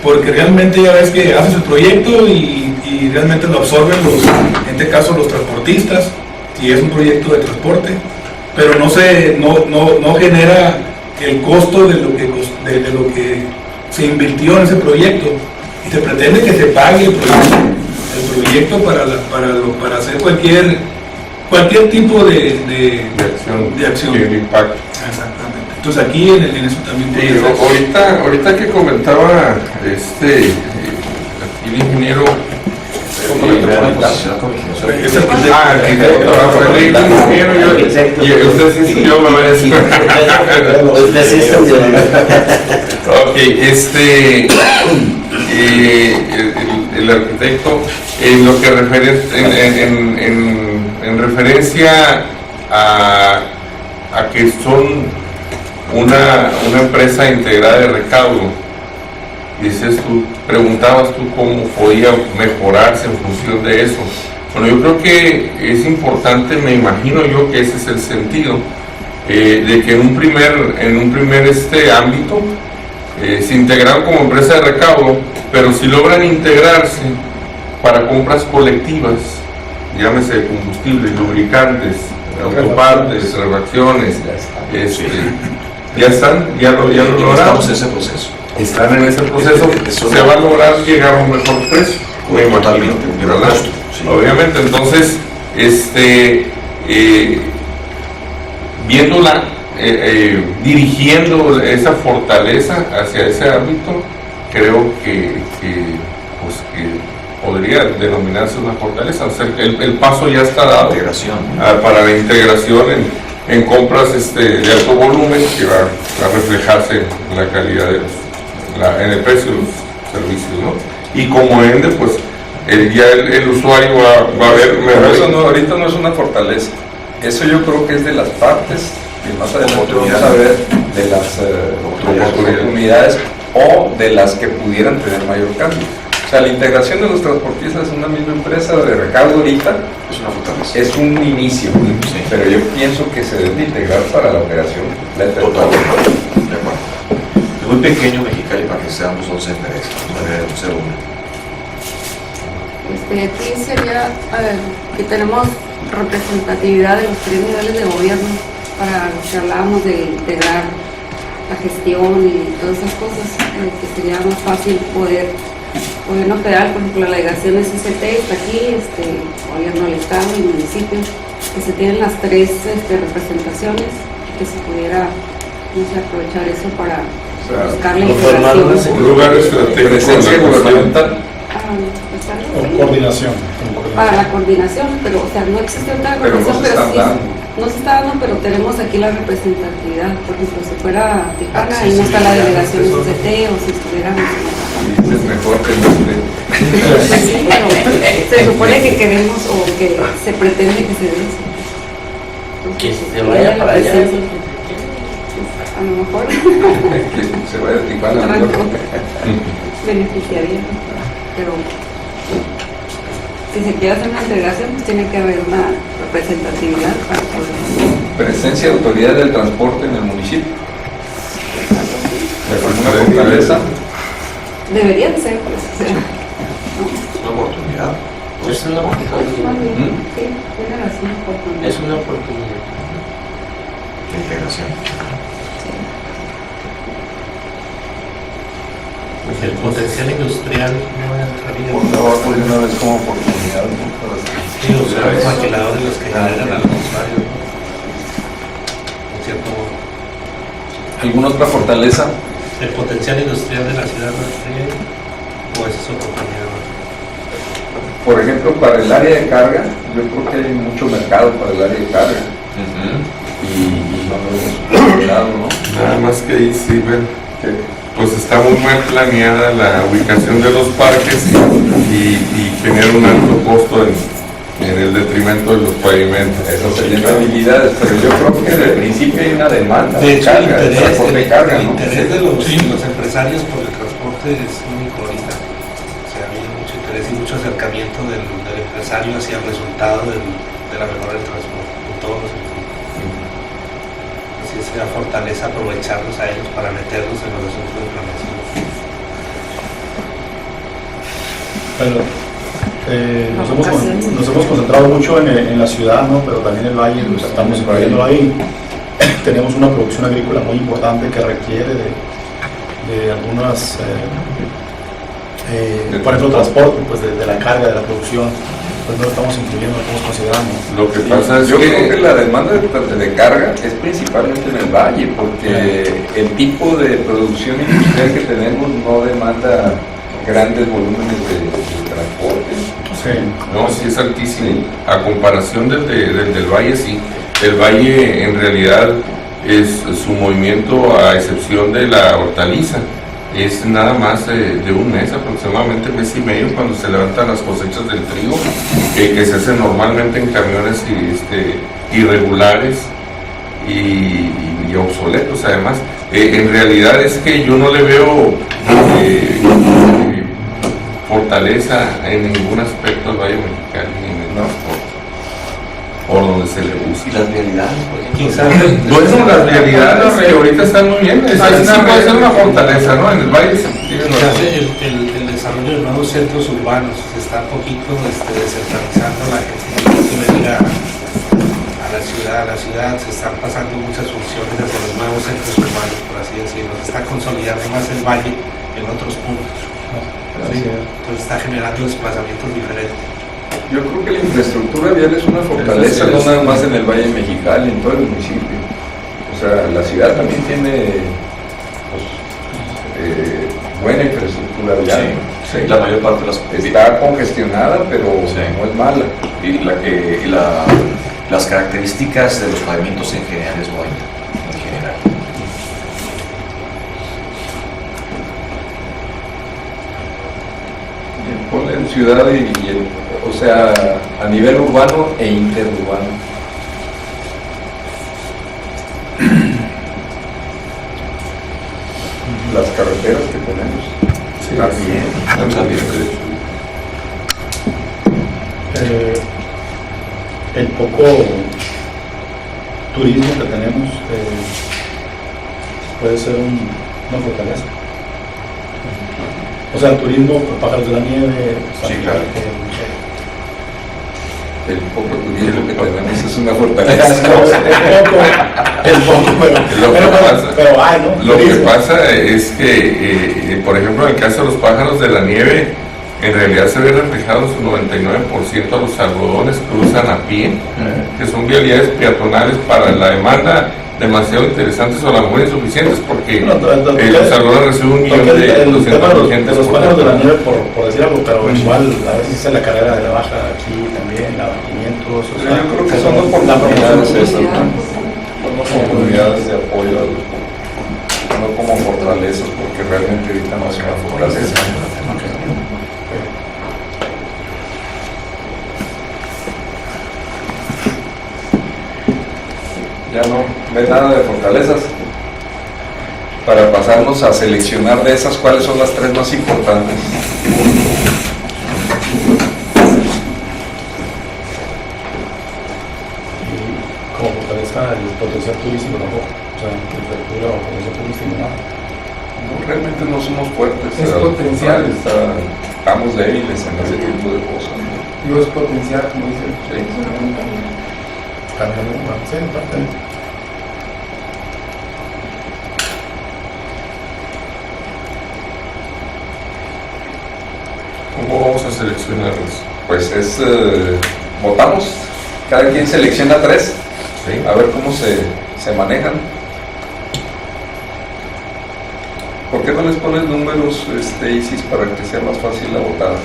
porque realmente ya ves que haces el proyecto y realmente lo absorben en este caso los transportistas, si es un proyecto de transporte, pero no genera el costo de lo que se invirtió en ese proyecto, y se pretende que se pague el proyecto para hacer cualquier tipo de acción. De impacto. Exactamente. Entonces aquí en eso también ahorita que comentaba el ingeniero el arquitecto, en lo que en referencia a que son una empresa integrada de recaudo, preguntabas tú cómo podía mejorarse en función de eso. Bueno, yo creo que es importante, me imagino yo que ese es el sentido, de que en un primer ámbito se integraron como empresa de recaudo, pero si logran integrarse para compras colectivas, llámese combustible, lubricantes, autopartes, refacciones, ya lo lograron. Estamos en ese proceso. Están en ese proceso, se va a lograr llegar a un mejor precio. Totalmente, ¿verdad? Sí. Obviamente, entonces, viéndola, dirigiendo esa fortaleza hacia ese ámbito, creo que podría denominarse una fortaleza. O sea, el paso ya está dado para la integración en compras de alto volumen, que va a reflejarse en la calidad en el precio de los servicios, ¿no? Y como ende, pues ya el usuario va a ver pero eso ahorita no es una fortaleza. Eso yo creo que es de las partes que más adelante vamos a ver, de las oportunidades o de las que pudieran tener mayor cambio. O sea, la integración de los transportistas en una misma empresa de recaudo ahorita es una fortaleza. Es un inicio, sí, pero yo pienso que se deben de integrar para la operación completa. Totalmente, de acuerdo. Es muy pequeño Mexicali para que seamos 11 empresas, no debe ser una. Aquí sería que tenemos representatividad de los 3 niveles de gobierno para lo que hablábamos de integrar la gestión y todas esas cosas, que sería más fácil gobierno federal, por ejemplo, la delegación de CCT está aquí, gobierno del estado y municipio, que se tienen las 3 representaciones, que se pudiera aprovechar eso para buscar la integración. Un lugar estratégico, presencia gubernamental. Coordinación. Para la coordinación, pero no existe otra coordinación, no se está dando, pero tenemos aquí la representatividad. Por ejemplo, si fuera Tijuana, ahí no está la delegación de CCT, o si estuviéramos es mejor que no esté. sí, pero se supone que queremos o que se pretende que se dé eso. Que se vaya para allá. A lo mejor Que se vaya a Tijuana. beneficiaría, pero si se quiere hacer una integración, pues tiene que haber una representatividad para poder. Presencia de autoridades del transporte en el municipio. Una fortaleza. Deberían ser, pues, Es una oportunidad. Es una oportunidad. Sí, tiene razón, oportunidad. Es una oportunidad. De integración. Pues el potencial industrial no entraría. Por trabajo de una vez como oportunidad. Sí, o sea, los maquiladores los que generan al usuario, ¿no? En cierto modo. ¿Alguna otra fortaleza? El potencial industrial de la ciudad no entraría, o esa es oportunidad. Por ejemplo, para el área de carga, yo creo que hay mucho mercado para el área de carga. Y no lo hemos considerado, ¿no? Nada más que ahí sí ven que pues está muy mal planeada la ubicación de los parques y genera un alto costo en el detrimento de los pavimentos. Eso serían habilidades, pero yo creo que de principio hay una demanda De hecho, carga, el transporte de carga, ¿no? interés de los empresarios por el transporte es único ahorita. O sea, hay mucho interés y mucho acercamiento del empresario hacia el resultado de la mejora del transporte en todos los sentidos. Así es la fortaleza aprovecharlos a ellos para meterlos en los asuntos de planeación. Pero nos hemos concentrado mucho en la ciudad, ¿no? Pero también en el valle, pues, estamos incluyendo ahí. Tenemos una producción agrícola muy importante que requiere de algunas, por ejemplo, transporte, pues de la carga, de la producción. Pues no lo estamos incluyendo, lo estamos considerando. Lo que pasa es Yo creo que la demanda de carga es principalmente en el valle, porque el tipo de producción industrial que tenemos no demanda grandes volúmenes de transporte. Sí. No, sí es altísimo. A comparación del valle, sí. El valle en realidad es su movimiento, a excepción de la hortaliza, es nada más de un mes, aproximadamente mes y medio, cuando se levantan las cosechas del trigo, que se hacen normalmente en camiones irregulares y obsoletos además. En realidad es que yo no le veo fortaleza en ningún aspecto al Valle Mexicali ni en el transporte, por donde se le ¿Y busca. las vialidades, por ejemplo? Quizás Bueno, las realidades que ahorita están muy bien, sí puede ser una fortaleza, ¿no? En el valle se tiene quizás el desarrollo de nuevos centros urbanos se está un poquito descentralizando la gente que venga a la ciudad, se están pasando muchas funciones hacia los nuevos centros urbanos, por así decirlo, se está consolidando más el valle en otros puntos. ¿Sí? Entonces está generando desplazamientos diferentes. Yo creo que la infraestructura vial es una fortaleza, no nada más en el Valle Mexicali, en todo el municipio. O sea, la ciudad también tiene buena infraestructura vial. Sí, la mayor parte de las Está congestionada, pero no es mala. y las características de los pavimentos en general es buena, en general. Ponle en ciudad o sea, a nivel urbano e interurbano. Las carreteras que tenemos. También. El poco turismo que tenemos puede ser una fortaleza. O sea, el turismo, pájaros de la nieve. Sí, claro. El poco turismo que tenemos es una fortaleza. Lo que pasa es que, por ejemplo, en el caso de los pájaros de la nieve, en realidad se ve reflejado su 99% a los algodones cruzan a pie, que son vialidades peatonales para la demanda demasiado interesantes o a lo mejor insuficientes, porque los algodones reciben 1.200.000 gente. Los pájaros de la nieve, por decir algo, pero igual a veces es la carrera de la baja aquí también, la 500. O sea, yo creo que son oportunidades esas, son oportunidades de apoyo, no como fortalezas, porque realmente ahorita no es una fortaleza. Ya no ve nada de fortalezas. Para pasarnos a seleccionar de esas, ¿cuáles son las tres más importantes? Como fortaleza el potencial turístico tampoco, o sea, infraestructura o potencial turístico, nada. No, realmente no somos fuertes. Es potencial. Estamos débiles en ese tipo de cosas. Digo, es potencial, como dice. Sí, parte. ¿Cómo vamos a seleccionarlos? Pues votamos, cada quien selecciona tres, a ver cómo se manejan. ¿Por qué no les pones números, Isis, para que sea más fácil la votada?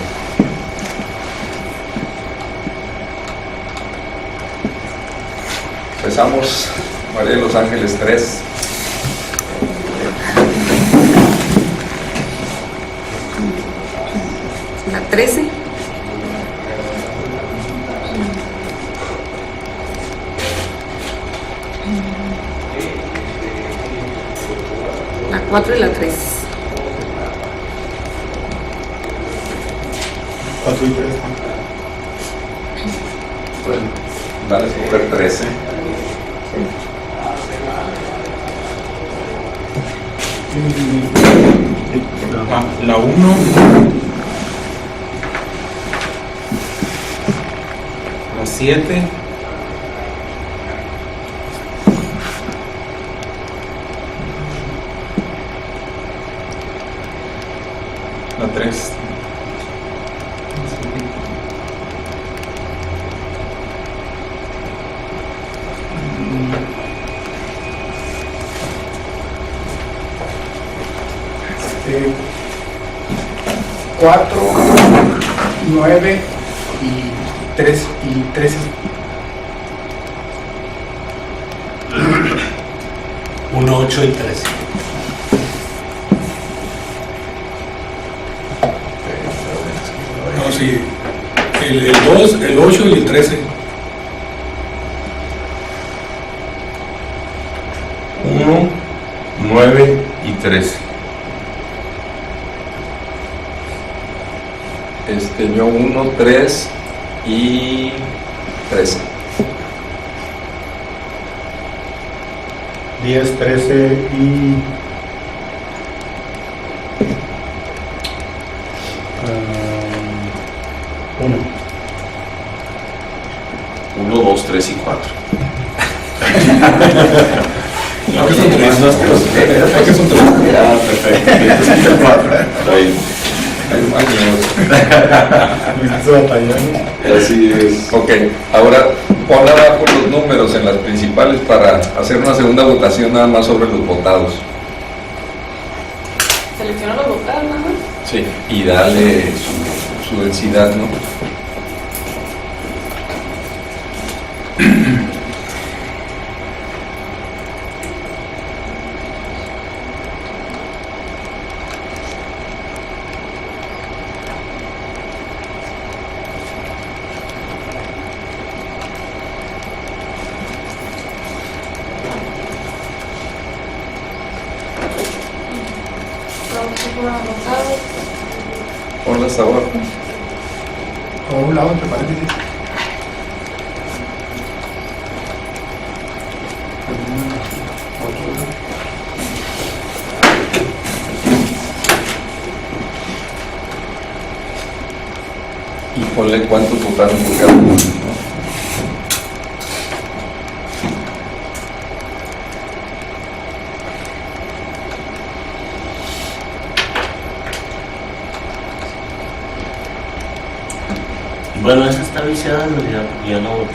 Empezamos, María de los Ángeles 3. La 13. La 4 y la 3. 4 y 3. Bueno, dale escoger 13. La 1. La 7. La 3. Cuatro, 9 y 3 y 13. 1, 8 y 13. No, sí. El 2, el 8 y el 13. 1, 9 y 13. Yo 1, 3 y 13. 10, 13 y 1. 1, 2, 3 y 4. ¿Qué son tres? ¿Qué son tres? Ah, perfecto. Entonces, 4. Está bien. Así es. Ok, ahora pon abajo los números en las principales para hacer una segunda votación nada más sobre los votados. Selecciona los votados nada más. Sí. Y darle su densidad, ¿no? Ponlas abajo. A un lado, entre paréntesis. Y ponle cuántos votaron por cada uno, ¿no? Bueno, esa está viciada en realidad, porque yo no voto.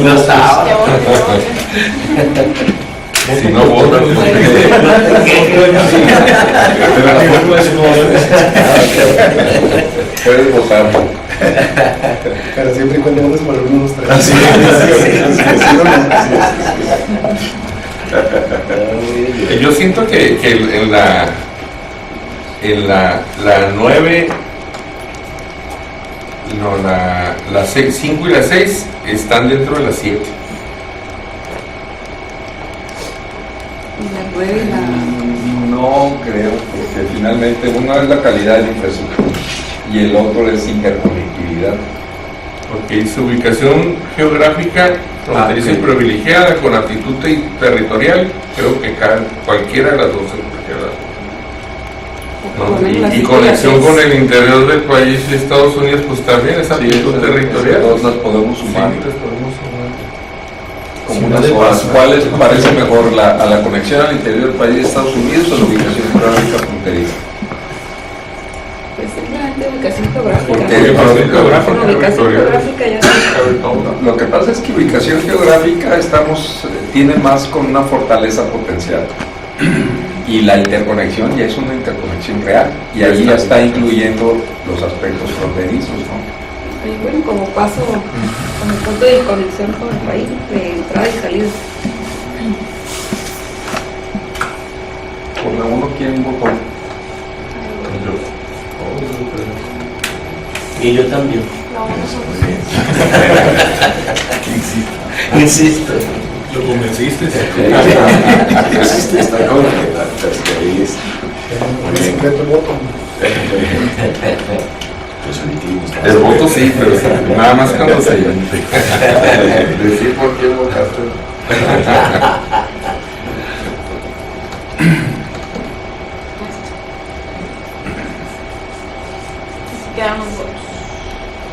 No sabe. Si no votan, puedes votar. Pero siempre y cuando votes por el 1, 2, 3. Así es. yo siento que en la 9, no, la 5 y la 6 están dentro de la 7. La 9 y la... No creo, porque finalmente uno es la calidad de la infraestructura y el otro es interconectividad. Porque dice ubicación geográfica fronteriza y privilegiada con aptitud territorial. Creo que cualquiera de las dos se ¿no? Y conexión con el interior del país y Estados Unidos, pues también es aptitud territorial. Dos las podemos sumar. Sí, las podemos sumar. Como unas horas. ¿Cuál les parece mejor, a la conexión al interior del país de Estados Unidos o la ubicación geográfica fronteriza? Pues simplemente ubicación geográfica. Porque Ubicación geográfica ya lo que pasa es que ubicación geográfica tiene más con una fortaleza potencial. Y la interconexión ya es una interconexión real. Y ahí ya está incluyendo los aspectos fronterizos, ¿no? Y bueno, como paso, como punto de conexión con el país, de entrada y salida. Por la 1, ¿quién votó? Y yo también. La 1 Insisto. Lo convenciste. Está como Es secreto el voto. El voto sí, pero nada más cuando se llama. Decir por qué votaste. Quedan los votos.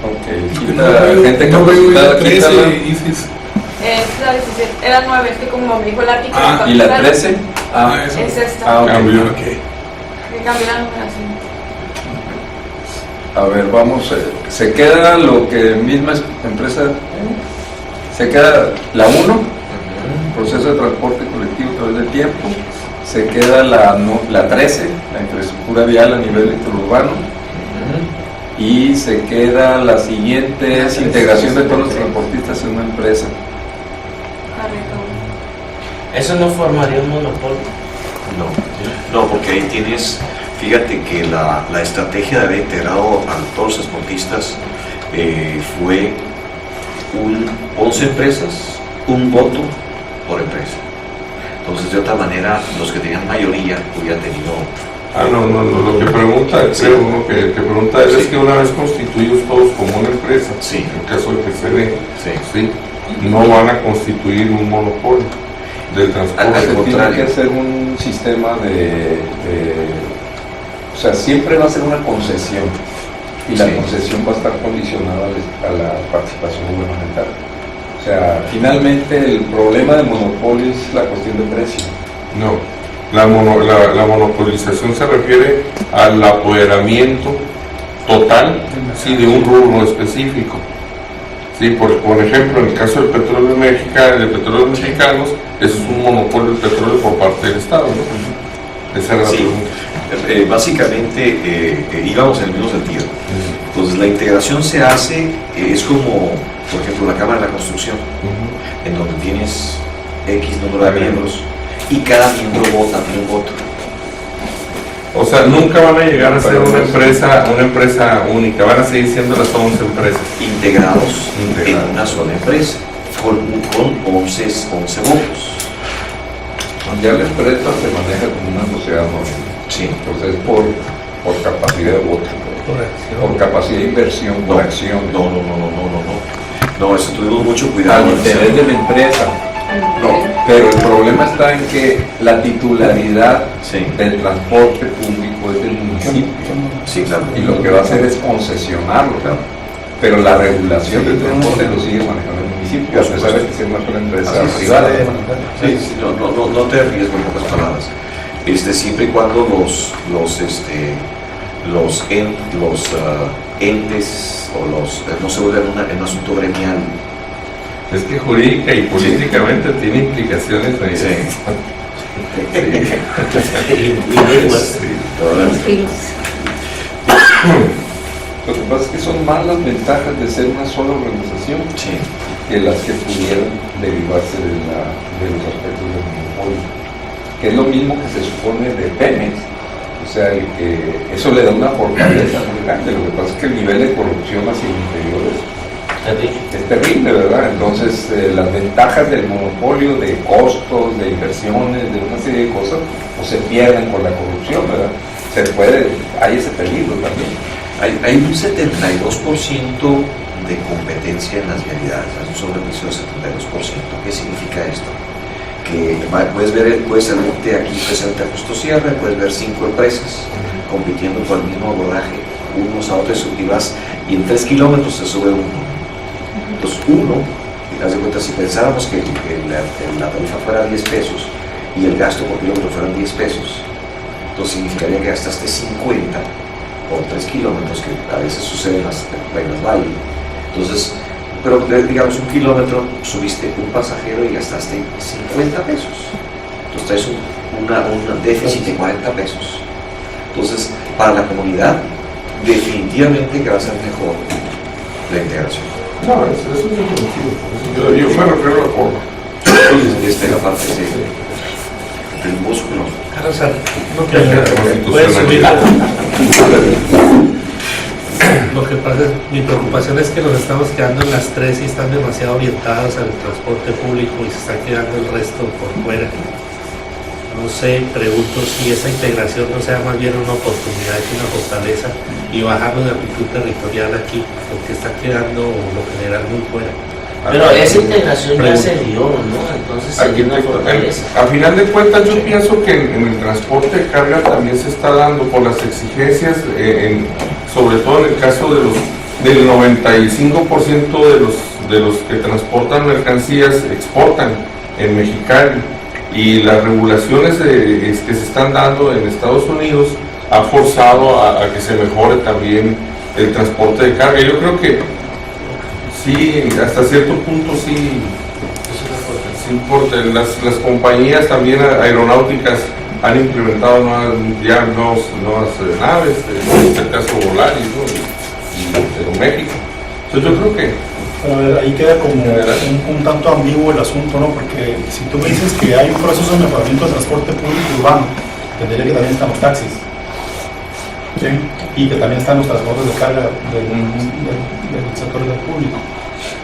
Ok. La gente capacitada, 13 quítala. dices. Es la 17, era 9, es que como me dijo el artículo. ¿Y la 13? Es esta. Ok. Cambió. Que cambió la numeración. A ver, vamos, se queda lo que misma empresa, se queda la 1, proceso de transporte colectivo a través del tiempo, se queda la 13, la infraestructura vial a nivel interurbano, y se queda la siguiente, es integración de todos los transportistas en una empresa. ¿Eso no formaría un monopolio? No, porque ahí tienes, fíjate que la estrategia de haber integrado a todos los transportistas fue 11 empresas, un voto por empresa. Entonces, de otra manera, los que tenían mayoría hubieran tenido... No, lo que pregunta, creo, ¿no? que pregunta él es que una vez constituidos todos como una empresa, empresa, Sí. en el caso de que se dé, Sí. ¿sí? No van a constituir un monopolio del transporte. Al Se tiene contrario. que hacer un sistema o sea, siempre va a ser una concesión y la Sí. concesión va a estar condicionada a la participación gubernamental. O sea, finalmente el problema del monopolio es la cuestión de precio. No, la monopolización se refiere al apoderamiento total, sí, de un rubro específico. Sí, por ejemplo, en el caso del petróleo mexicanos, eso es un monopolio del petróleo por parte del Estado, ¿no? Esa era la Sí. pregunta. Básicamente íbamos en el mismo sentido. Entonces la integración se hace, es como, por ejemplo, la Cámara de la Construcción, en donde tienes X número de miembros y cada miembro vota, tiene un voto. O sea, nunca van a llegar a ser una empresa única, van a seguir siendo las 11 empresas. Integrados en una sola empresa, con 11 votos. Ya la empresa se maneja como una sociedad anónima. Sí. Entonces, por capacidad de voto, por capacidad de inversión, por acción. No, eso tuvimos mucho cuidado. Al interés de la empresa. No, pero el problema está en que la titularidad Sí. del transporte público es del municipio. Sí, claro. Y lo que va a hacer es concesionarlo. Claro. Pero la regulación del transporte lo sigue manejando el municipio, a pesar de que sea una empresa Así es. privada. Sí, no te ríes con pocas palabras. Siempre y cuando entes o no se vuelvan en un asunto gremial. Es que jurídica y políticamente tiene implicaciones. Sí. Lo que pasa es que son más las ventajas de ser una sola organización Sí. que las que pudieran derivarse de los aspectos del monopolio. Que es lo mismo que se supone de Pemex. O sea, que eso le da una fortaleza muy grande. Lo que pasa es que el nivel de corrupción hacia el interior es terrible, ¿verdad? Entonces, las ventajas del monopolio, de costos, de inversiones, de una serie de cosas, pues se pierden con la corrupción, ¿verdad? Hay ese peligro también. Hay un 72% de competencia en las vialidades, hay un sobreprecio del 72%. ¿Qué significa esto? Que puedes salirte aquí presente a Justo Sierra, puedes ver 5 empresas compitiendo por el mismo abordaje, unos a otros, y en 3 kilómetros se sube uno. Entonces haz de cuenta, si pensáramos que la tarifa fuera 10 pesos y el gasto por kilómetro fueran 10 pesos, entonces significaría que gastaste 50 por 3 kilómetros, que a veces sucede en las valles. Entonces, pero digamos, 1 kilómetro subiste un pasajero y gastaste 50 pesos. Entonces traes un déficit de 40 pesos. Entonces, para la comunidad, definitivamente que va a ser mejor la integración. No, eso es un motivo. Yo me refiero a la forma. La parte del músculo. Carlos, no La puedes subir. constitucionalidad. Lo que pasa es, mi preocupación es que nos estamos quedando en las 3 y están demasiado orientados al transporte público y se está quedando el resto por fuera. No sé, pregunto si esa integración no sea más bien una oportunidad que una fortaleza y bajarlo de amplitud territorial aquí, porque está quedando lo general muy fuera. Pero esa integración ya se dio, ¿no? Entonces sería una fortaleza. A final de cuentas, yo pienso que en el transporte de carga también se está dando por las exigencias, sobre todo en el caso del 95% de los que transportan mercancías exportan en Mexicali, y las regulaciones que se están dando en Estados Unidos ha forzado a que se mejore también el transporte de carga. Yo creo que sí, hasta cierto punto sí importa. Las compañías también aeronáuticas han implementado nuevas naves, en este caso Volaris, ¿no? y México. Entonces yo creo que Pero a ver, ahí queda como un tanto ambiguo el asunto, ¿no? Porque si tú me dices que hay un proceso de mejoramiento del transporte público urbano, tendría que también están los taxis, ¿sí? Y que también están los transportes de carga del sector del público.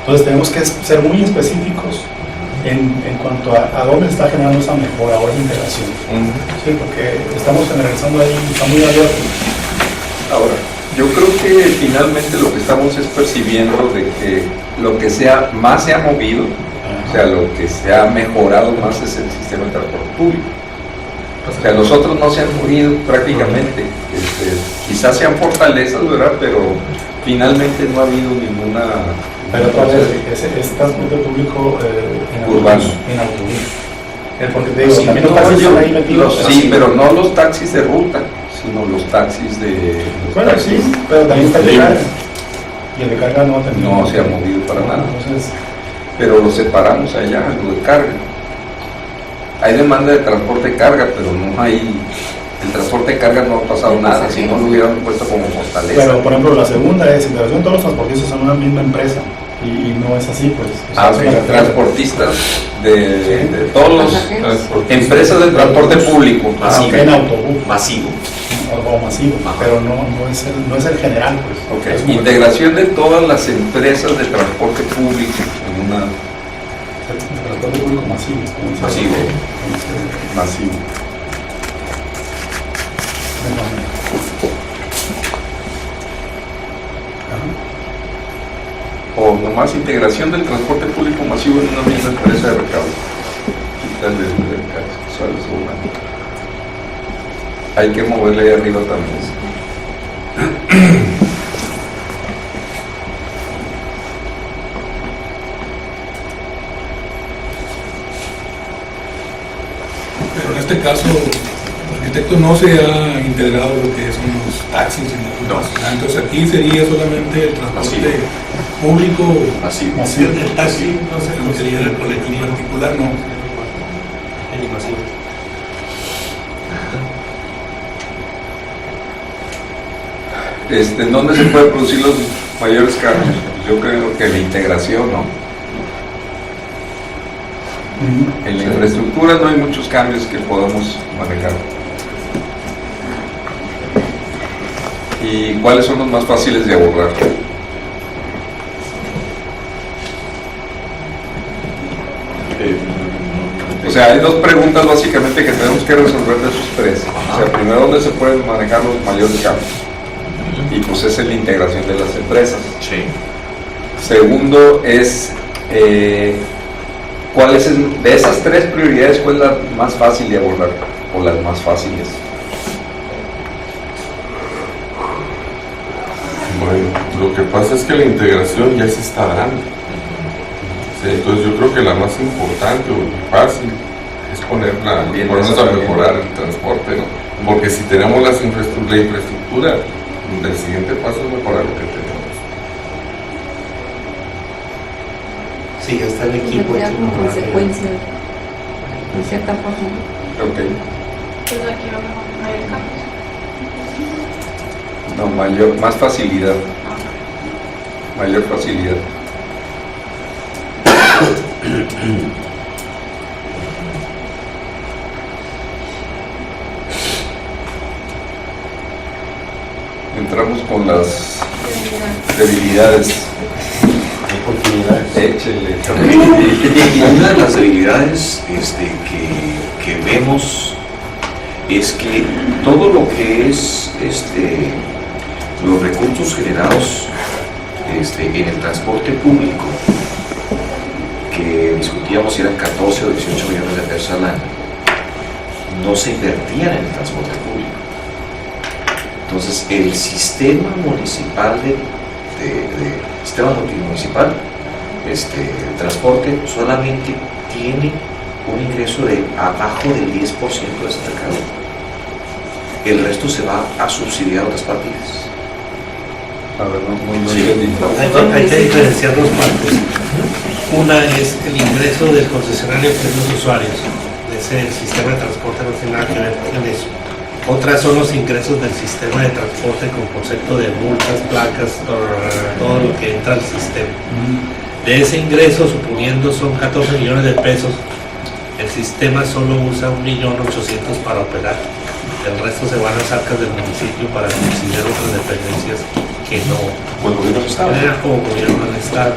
Entonces tenemos que ser muy específicos en cuanto a dónde está generando esa mejora o esa integración. Sí, porque estamos generalizando ahí, está muy abierto. Ahora, yo creo que finalmente lo que estamos es percibiendo de que lo que más se ha movido, o sea, lo que se ha mejorado más es el sistema de transporte público. O sea, los otros no se han movido prácticamente. Quizás sean fortalezas, ¿verdad? Pero finalmente no ha habido ninguna... Pero otra vez, es transporte público urbano. En autobús. Porque te digo, también los taxis están ahí metidos. Sí, pero no los taxis de ruta, sino los taxis de... Bueno, sí, pero también está el de carga. Y el de carga no también. No se ha movido para nada. Entonces, pero lo separamos allá, lo de carga. Hay demanda de transporte de carga, pero no hay... El transporte de carga no ha pasado nada, si no lo hubieran puesto como fortaleza. Pero, por ejemplo, la segunda es integración de todos los transportistas en una misma empresa. Y no es así, pues. Transportistas de todos los empresas de transporte público. Masivo. En autobús. Masivo. O masivo, pero no es el general, pues. Okay. Integración de todas las empresas de transporte público en una... Transporte público masivo. Masivo. O nomás integración del transporte público masivo en una misma empresa de recaudo. Hay que moverle ahí arriba también. Pero en este caso, el arquitecto no se ha integrado lo que son los taxis en la ruta nacional. Entonces aquí sería solamente el transporte público masivo. El taxi no se considera el colectivo particular, no. El masivo. ¿En dónde se pueden producir los mayores cambios? Yo creo que la integración, ¿no? En la infraestructura no hay muchos cambios que podamos manejar. ¿Y cuáles son los más fáciles de abordar? O sea, hay dos preguntas básicamente que tenemos que resolver de esos tres. O sea, primero, ¿dónde se pueden manejar los mayores cambios? Y pues esa es la integración de las empresas. Sí. Segundo es, ¿cuál es de esas tres prioridades, cuál es la más fácil de abordar? O las más fáciles. Bueno, lo que pasa es que la integración ya se está dando. Sí, entonces yo creo que la más importante o fácil es ponernos a mejorar el transporte, ¿no? Porque si tenemos la infraestructura, el siguiente paso es mejorar lo que tenemos. Sí, está el equipo. Sería como consecuencia, de cierta forma. Ok. Pues aquí va mejor, mayor cambios. No, más facilidad. Mayor facilidad. Entramos con las debilidades. Oportunidades. Échele. Y una de las debilidades que vemos es que todo lo que es los recursos generados en el transporte público, que discutíamos si eran 14 o 18 millones de pesos al año, no se invertían en el transporte público. Entonces, el sistema municipal sistema multimunicipal de transporte solamente tiene un ingreso de abajo del 10% de ese mercado. El resto se va a subsidiar otras partidas. A ver, no Sí. entendí. Hay que diferenciar dos partes. Una es el ingreso del concesionario que es los usuarios. Ese sistema de transporte no tiene nada que ver con eso. Otras son los ingresos del sistema de transporte con concepto de multas, placas, todo lo que entra al sistema. De ese ingreso, suponiendo son 14 millones de pesos, el sistema solo usa 1.800.000 para operar. El resto se van a las arcas del municipio para subsidiar otras dependencias que no. O el gobierno del Estado. O gobierno del Estado.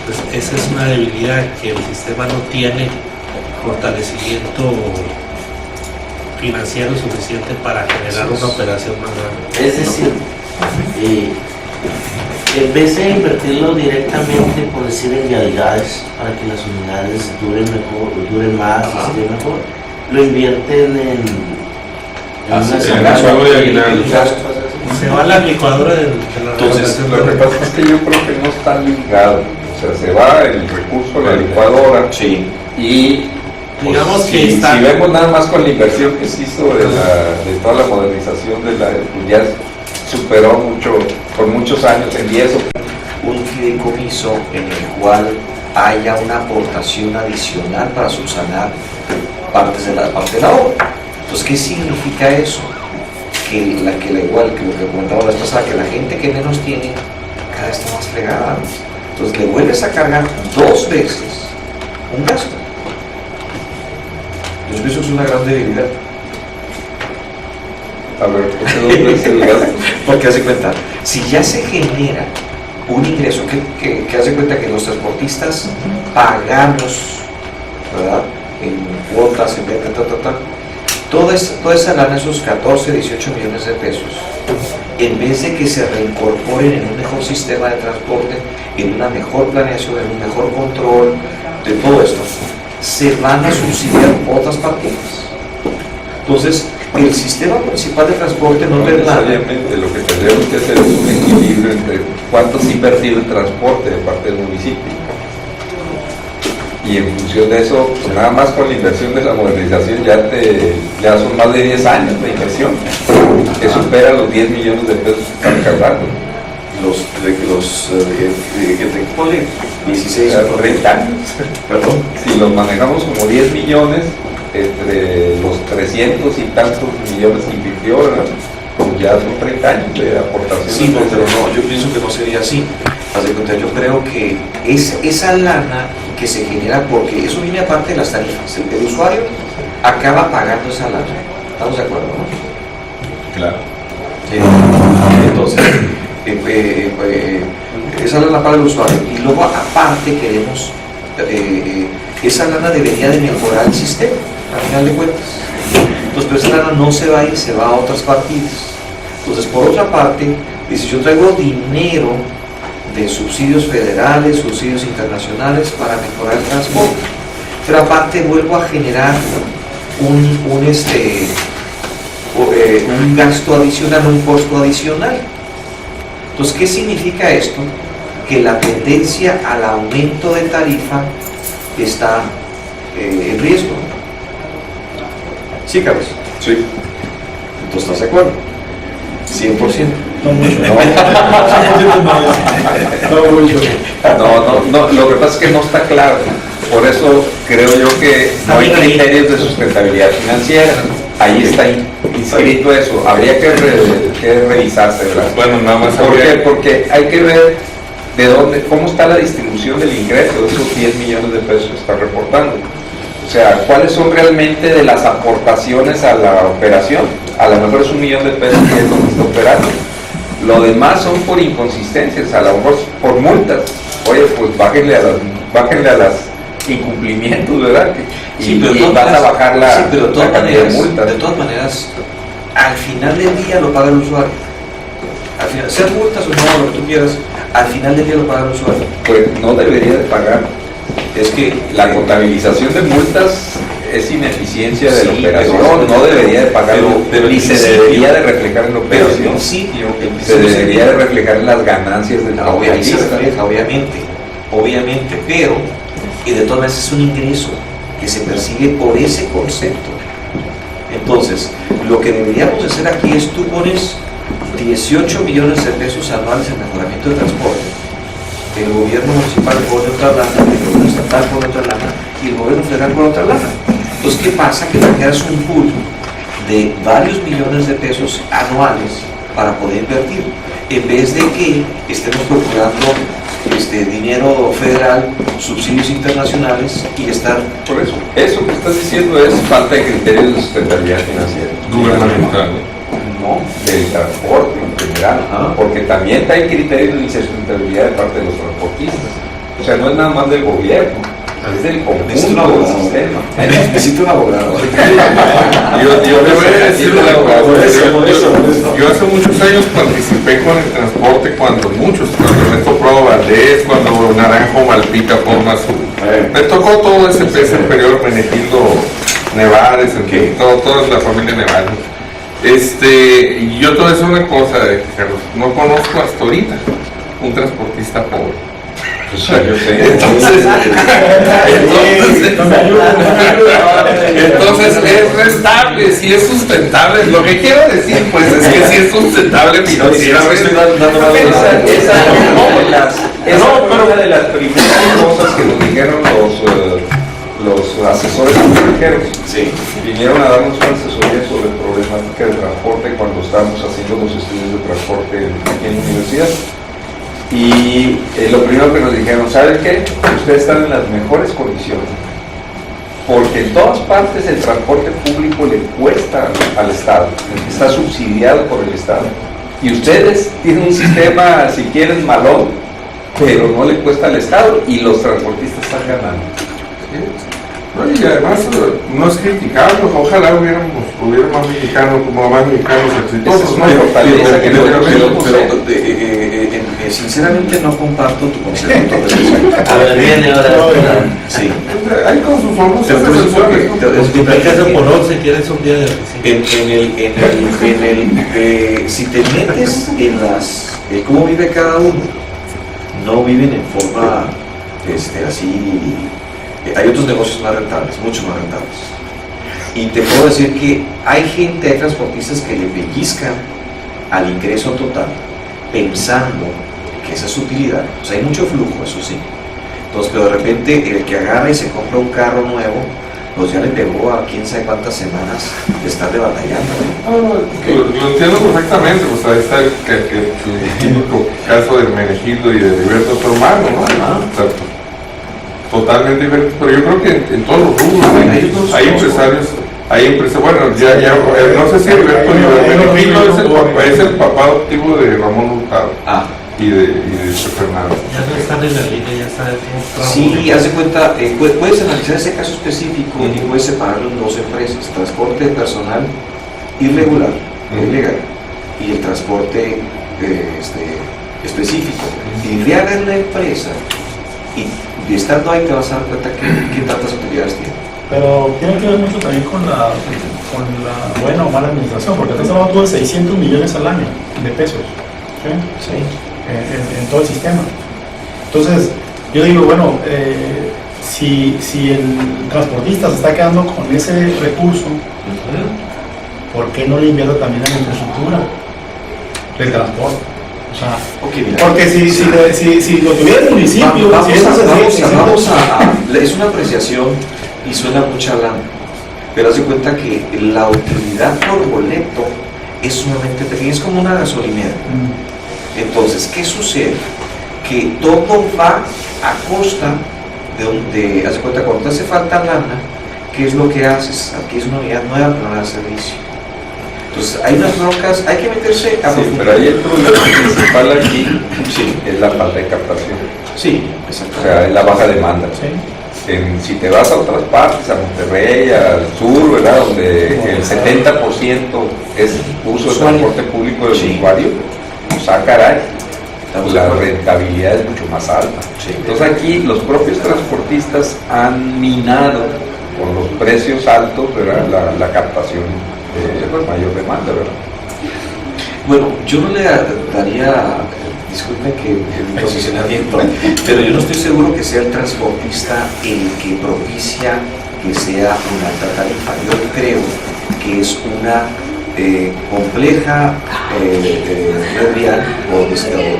Pues esa es una debilidad, que el sistema no tiene fortalecimiento financiero suficiente para generar una operación más grande. Es decir, en vez de invertirlo directamente, por decir, en vialidades, para que las unidades duren mejor, duren más, estén mejor, lo invierten en una pago de aguinaldo. Se va a la licuadora de la Entonces, relación lo que pasa es que yo creo que no está ligado. O sea, se va el recurso a la licuadora. Sí. Y digamos pues, que si está. vemos nada más con la inversión que se hizo de toda la modernización de la, pues ya superó mucho, por muchos años en 10 o Un fideicomiso en el cual haya una aportación adicional para subsanar parte de la obra. Entonces, ¿qué significa eso? Que igual que lo que comentaba la vez pasada, que la gente que menos tiene cada vez está más fregada. Entonces le vuelves a cargar 2 veces un gasto. Yo pienso que es una gran debilidad. A ver, ¿por qué 2 veces el gasto? Porque hace cuenta, si ya se genera un ingreso, que hace cuenta que los transportistas pagamos, ¿verdad? En cuotas, en venta, toda esa lana, esos 14, 18 millones de pesos, en vez de que se reincorporen en un mejor sistema de transporte, en una mejor planeación, en un mejor control de todo esto, se van a subsidiar otras partidas. Entonces, el sistema municipal de transporte no tendrá. Necesariamente, lo que tendremos que hacer es un equilibrio entre cuánto se ha invertido en transporte de parte del municipio. Y en función de eso, pues nada más con la inversión de la modernización ya son más de 10 años de inversión, que supera los 10 millones de pesos que están cargando. Que te ponen 16 o 30 años. Perdón. Si los manejamos como 10 millones, entre los 300 y tantos millones que invirtió, ¿verdad? Pues ya son 30 años de aportación. Sí, pero no, yo pienso que no sería así. Haz de cuenta, yo creo que es esa lana que se genera, porque eso viene aparte de las tarifas. El usuario acaba pagando esa lana. ¿Estamos de acuerdo, no? Claro. Entonces, esa lana paga el usuario. Y luego, aparte, queremos. Esa lana debería de mejorar el sistema, al final de cuentas. Entonces, pero esa lana no se va a ir, se va a otras partidas. Entonces, por otra parte, dice, yo traigo dinero de subsidios federales, subsidios internacionales para mejorar el transporte. Pero aparte vuelvo a generar un gasto adicional, un costo adicional. Entonces, ¿qué significa esto? Que la tendencia al aumento de tarifa está en riesgo. ¿Sí, Carlos? Sí. ¿Tú estás de acuerdo? 100%. No mucho. No, lo que pasa es que no está claro. Por eso creo yo que no hay criterios de sustentabilidad financiera. Ahí está inscrito eso. Habría que revisarse, ¿verdad? Bueno, nada más ¿Por qué? Porque hay que ver de dónde, cómo está la distribución del ingreso de esos 10 millones de pesos que está reportando. O sea, ¿cuáles son realmente de las aportaciones a la operación? A lo mejor es 1 millón de pesos que es lo que está operando. Lo demás son por inconsistencias, a lo mejor por multas. Oye, pues bájenle a las incumplimientos, ¿verdad? Sí, y vas a bajar la, pero la cantidad de multas. De todas maneras, al final del día lo paga el usuario. Al final, sean multas o no, lo que tú quieras, al final del día lo paga el usuario. Pues no debería de pagar. Es que la contabilización de multas es ineficiencia de la operación, no debería de pagarlo, ni se debería de reflejar en la operación. Pero el principio se debería de reflejar en las ganancias del transportista. Se refleja, obviamente, pero y de todas maneras es un ingreso que se persigue por ese concepto. Entonces, lo que deberíamos hacer aquí es, tú pones 18 millones de pesos anuales en mejoramiento de transporte, el gobierno municipal pone otra lana, el gobierno estatal pone otra lana y el gobierno federal pone otra lana. Entonces, ¿qué pasa? Que te quedas un pool de varios millones de pesos anuales para poder invertir, en vez de que estemos procurando dinero federal, subsidios internacionales y estar... Por eso que estás diciendo es falta de criterios de sustentabilidad financiera. Gubernamental. No, del transporte en general, porque también hay criterios de sustentabilidad de parte de los transportistas. O sea, no es nada más del gobierno, es del conjunto del sistema. Necesito un abogado. Yo le voy a decir una cosa. Yo hace muchos años participé con el transporte cuando Gustavo Valdés, cuando Naranjo Malpica forma su... Me tocó todo ese periodo, Menegildo Nevares, toda la familia Nevares. Y yo te voy a decir una cosa, Carlos, no conozco hasta ahorita un transportista pobre. Entonces es rentable, si es sustentable. Lo que quiero decir pues es que si es sustentable financieramente. Una de las primeras cosas que nos dijeron los asesores extranjeros. Sí. Vinieron a darnos una asesoría sobre problemática de transporte cuando estábamos haciendo los estudios de transporte aquí en la universidad. Y lo primero que nos dijeron, ¿saben qué? Ustedes están en las mejores condiciones, porque en todas partes el transporte público le cuesta al Estado, está subsidiado por el Estado. Y ustedes tienen un sistema, si quieren, malón, pero no le cuesta al Estado y los transportistas están ganando. No, y además no es criticarlo, ojalá hubiera más mexicanos exitosos, ¿no? Sinceramente no comparto tu concepto. A ver, viene ahora. Sí. Hay con sus famosas Multiplicado por 11 quieres un día de oficina. Si te metes en cómo vive cada uno, no viven en forma así. Hay otros negocios más rentables, mucho más rentables. Y te puedo decir que hay transportistas que le pellizcan al ingreso total pensando que esa es utilidad. O sea, hay mucho flujo, eso sí. Entonces, pero de repente el que agarra y se compra un carro nuevo, pues ya le pegó a quién sabe cuántas semanas de estar de batallando. Lo entiendo perfectamente, pues ahí está el típico caso de Menegildo y de Heriberto, su hermano, ¿no? O sea, totalmente diferente, pero yo creo que en todos los rubros hay empresarios, bueno, no sé si Heriberto Menegildo es el papá adoptivo de Ramón Hurtado y de Fernando. Ya no están en la liga, ya está. Sí, haz de cuenta, puedes analizar ese caso específico y puedes separarlo en dos empresas: transporte personal irregular, ilegal, y el transporte específico. Y vean la empresa y estando ahí te vas a dar cuenta que tantas utilidades tiene. Pero tiene que ver mucho también con la buena o mala administración, porque estás hablando tú de 600 millones al año de pesos, ¿sí? Sí. En todo el sistema. Entonces, yo digo, bueno, si el transportista se está quedando con ese recurso, ¿por qué no le invierte también en la infraestructura del transporte? O sea, porque si lo tuviera el municipio, es una apreciación y suena mucha lana, pero haz de cuenta que la utilidad por boleto es sumamente pequeña, es como una gasolinera. Entonces, ¿qué sucede? Que todo va a costa de haz de cuenta, cuando te hace falta lana, ¿qué es lo que haces? Aquí es una unidad nueva para dar servicio. Entonces, hay unas broncas, hay que meterse a profundidad. Pero ahí el problema principal aquí es la falta de captación. Sí, exacto. O sea, es la baja demanda. Sí. Si te vas a otras partes, a Monterrey, al sur, ¿verdad? Donde el 70% es uso de transporte público del usuario, pues caray, la rentabilidad es mucho más alta. Entonces aquí los propios transportistas han minado con los precios altos, ¿verdad? La captación de mayor demanda, ¿verdad? Bueno, yo no le daría, disculpen que mi posicionamiento, pero yo no estoy seguro que sea el transportista el que propicia que sea una alta tarifa. Yo creo que es una compleja red vial o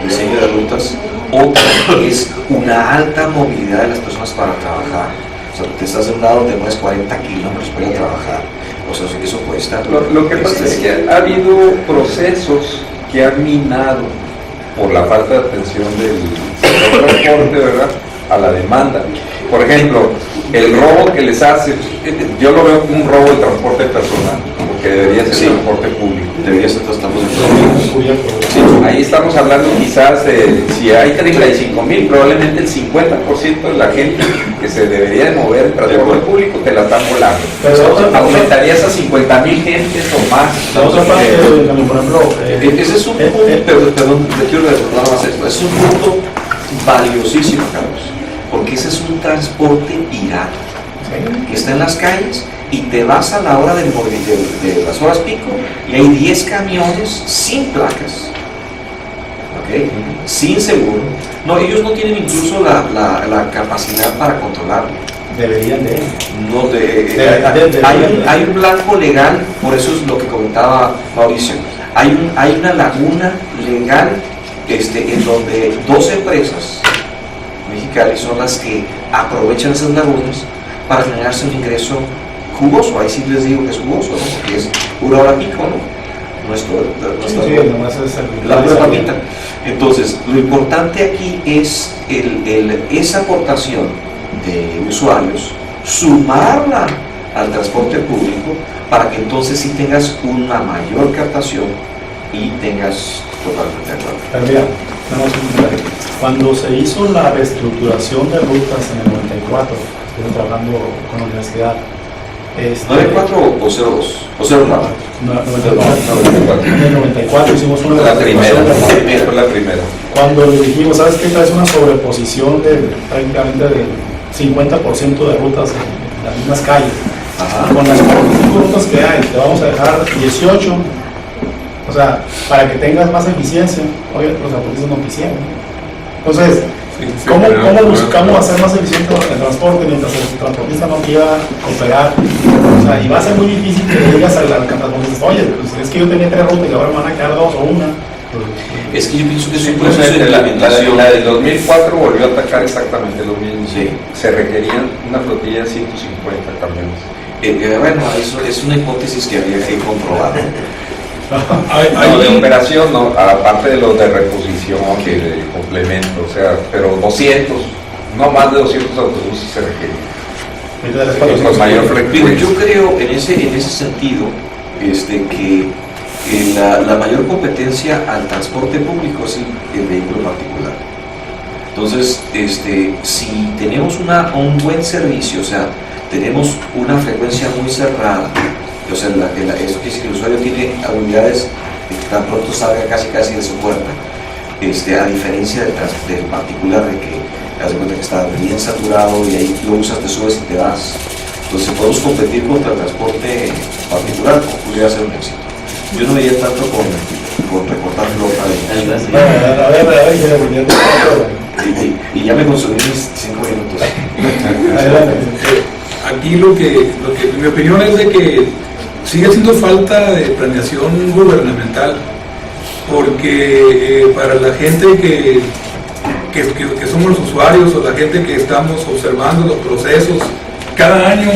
diseño de rutas, otra es una alta movilidad de las personas para trabajar. O sea, te estás de un lado, te mueves 40 kilómetros para ir a trabajar. O sea, eso cuesta. Lo que pasa es que ha habido procesos que han minado por la falta de atención del transporte, ¿verdad?, a la demanda. Por ejemplo, el robo que les hace, yo lo veo como un robo de transporte personal, porque debería ser transporte público. Debería ser transporte público. Ahí estamos hablando quizás, si hay 35,000, probablemente el 50% de la gente que se debería de mover en transporte público te la están volando. Pero aumentarías a 50,000 gentes o más. La otra parte, por ejemplo, ese es un punto, perdón, te quiero recordar más esto, es un punto valiosísima, Carlos, porque ese es un transporte pirata que está en las calles y te vas a la hora de las horas pico y hay 10 camiones sin placas, ¿ok? Sin seguro. No, ellos no tienen incluso la capacidad para controlarlo. Deberían de. No, hay un blanco legal, por eso es lo que comentaba Mauricio. Hay una laguna legal en donde 2 empresas mexicanas son las que aprovechan esas lagunas para generarse un ingreso jugoso. Ahí sí les digo que es jugoso, ¿no? Porque es pura hora pico, ¿no? La pura papita. Entonces, lo importante aquí es esa aportación de usuarios, sumarla al transporte público para que entonces sí tengas una mayor captación y tengas totalmente de acuerdo. Pero mira, cuando se hizo la reestructuración de rutas en el 94, estuve trabajando con la universidad. ¿94 o 02? ¿O 09? En el 94 hicimos una la primera. Cuando le dijimos, ¿sabes qué? Traes una sobreposición de prácticamente del 50% de rutas en las mismas calles. Ajá. Con las rutas que hay, te vamos a dejar 18, o sea, para que tengas más eficiencia. Oye, los transportistas no quisieron. Entonces, ¿cómo buscamos hacer más eficiente el transporte mientras el transportista no quiera cooperar? O sea, y va a ser muy difícil que le digas al transportista, oye, pues es que yo tenía 3 rutas y ahora me van a quedar 2 o 1. Es que yo pienso que es un Incluso proceso de implementación. la del 2004 volvió a atacar exactamente lo mismo. Sí. Se requerían una flotilla de 150 camiones. Bueno, eso es una hipótesis que habría que comprobar. No, de operación, no, aparte de los de reposición, de complemento, o sea, pero 200, no más de 200 autobuses se requerían. Con mayor frecuencia. Yo creo en ese sentido que la mayor competencia al transporte público es el vehículo particular. Entonces, si tenemos un buen servicio, o sea, tenemos una frecuencia muy cerrada, o sea, eso quiere decir que el usuario tiene habilidades de que tan pronto salga casi de su puerta, a diferencia del particular, de que haz de cuenta que está bien saturado y ahí lo usas, te subes y te vas. Entonces podemos competir contra el transporte particular, podría ser un éxito. Yo no veía tanto con recortar flota y ya me consumí mis 5 minutos. Aquí lo que mi opinión es de que sigue haciendo falta de planeación gubernamental, porque para la gente que somos los usuarios o la gente que estamos observando los procesos, cada año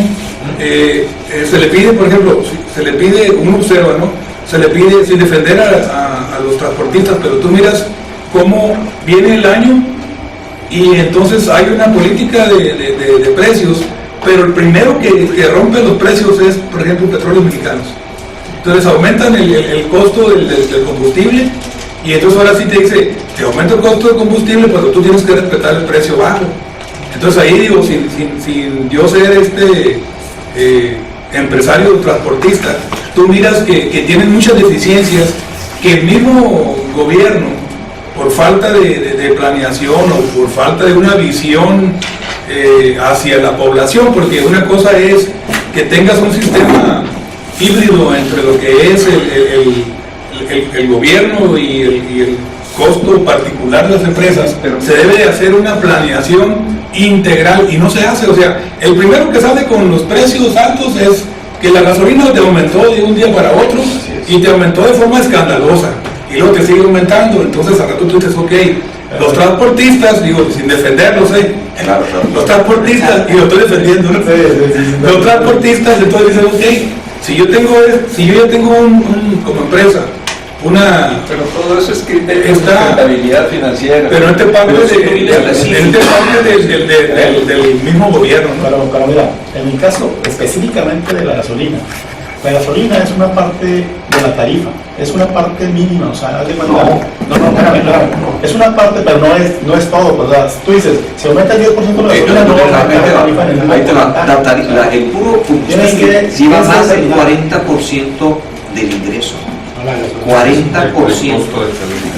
se le pide, por ejemplo, se le pide, uno observa, ¿no? Se le pide, sin defender a los transportistas, pero tú miras cómo viene el año y entonces hay una política de precios, pero el primero que rompe los precios es, por ejemplo, Petróleos Mexicanos. Entonces aumentan el costo del combustible y entonces ahora sí te dice, te aumenta el costo del combustible, pero tú tienes que respetar el precio bajo. Entonces ahí digo, sin yo ser empresario transportista, tú miras que tienen muchas deficiencias que el mismo gobierno, por falta de planeación o por falta de una visión hacia la población, porque una cosa es que tengas un sistema híbrido entre lo que es el gobierno y el costo particular de las empresas, pero se debe de hacer una planeación integral y no se hace. O sea, el primero que sale con los precios altos es que la gasolina te aumentó de un día para otro y te aumentó de forma escandalosa y luego te sigue aumentando. Entonces al rato tú dices, ok, los transportistas, digo, sin defenderlos, Claro. los transportistas, y lo estoy defendiendo, ¿no? Los transportistas entonces dicen, ok, si yo ya tengo como empresa pero todo eso es criterio de sustentabilidad financiera. Pero este parte del mismo gobierno, ¿no? Pero mira, en el caso específicamente de la gasolina es una parte de la tarifa, es una parte mínima, o sea, haz de cuenta. Espérame, claro. Es una parte, pero no es todo, pues, o sea, tú dices, si aumenta el 10% de la gasolina, no va a cambiar la tarifa en el mismo. El puro combustible lleva más del 40% del ingreso. 40%.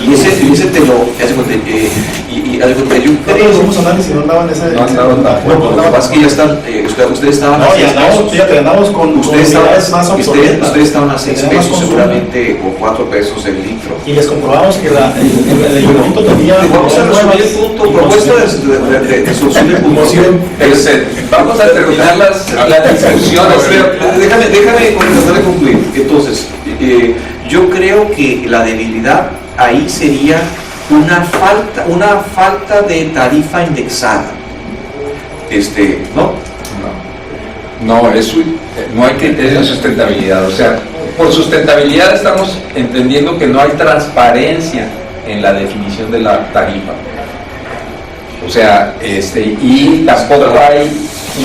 Y ese te lo, Nosotros hicimos análisis y no andaban en ese. No andaban tan Bueno, lo que pasa es que ya están, ustedes estaban a 6 pesos. Fíjate, andamos con Ustedes estaban a 6 Teníamos pesos consumo. seguramente, o 4 pesos el litro. Y les comprobamos que el ayuntamiento tenía. Vamos a resumir el punto, propuesta de solución del punto. Vamos a terminar las discusiones. Déjame tratar de concluir. Entonces, yo creo que la debilidad ahí sería una falta de tarifa indexada. ¿No? No, no hay criterio de sustentabilidad. O sea, por sustentabilidad estamos entendiendo que no hay transparencia en la definición de la tarifa. O sea, y tampoco hay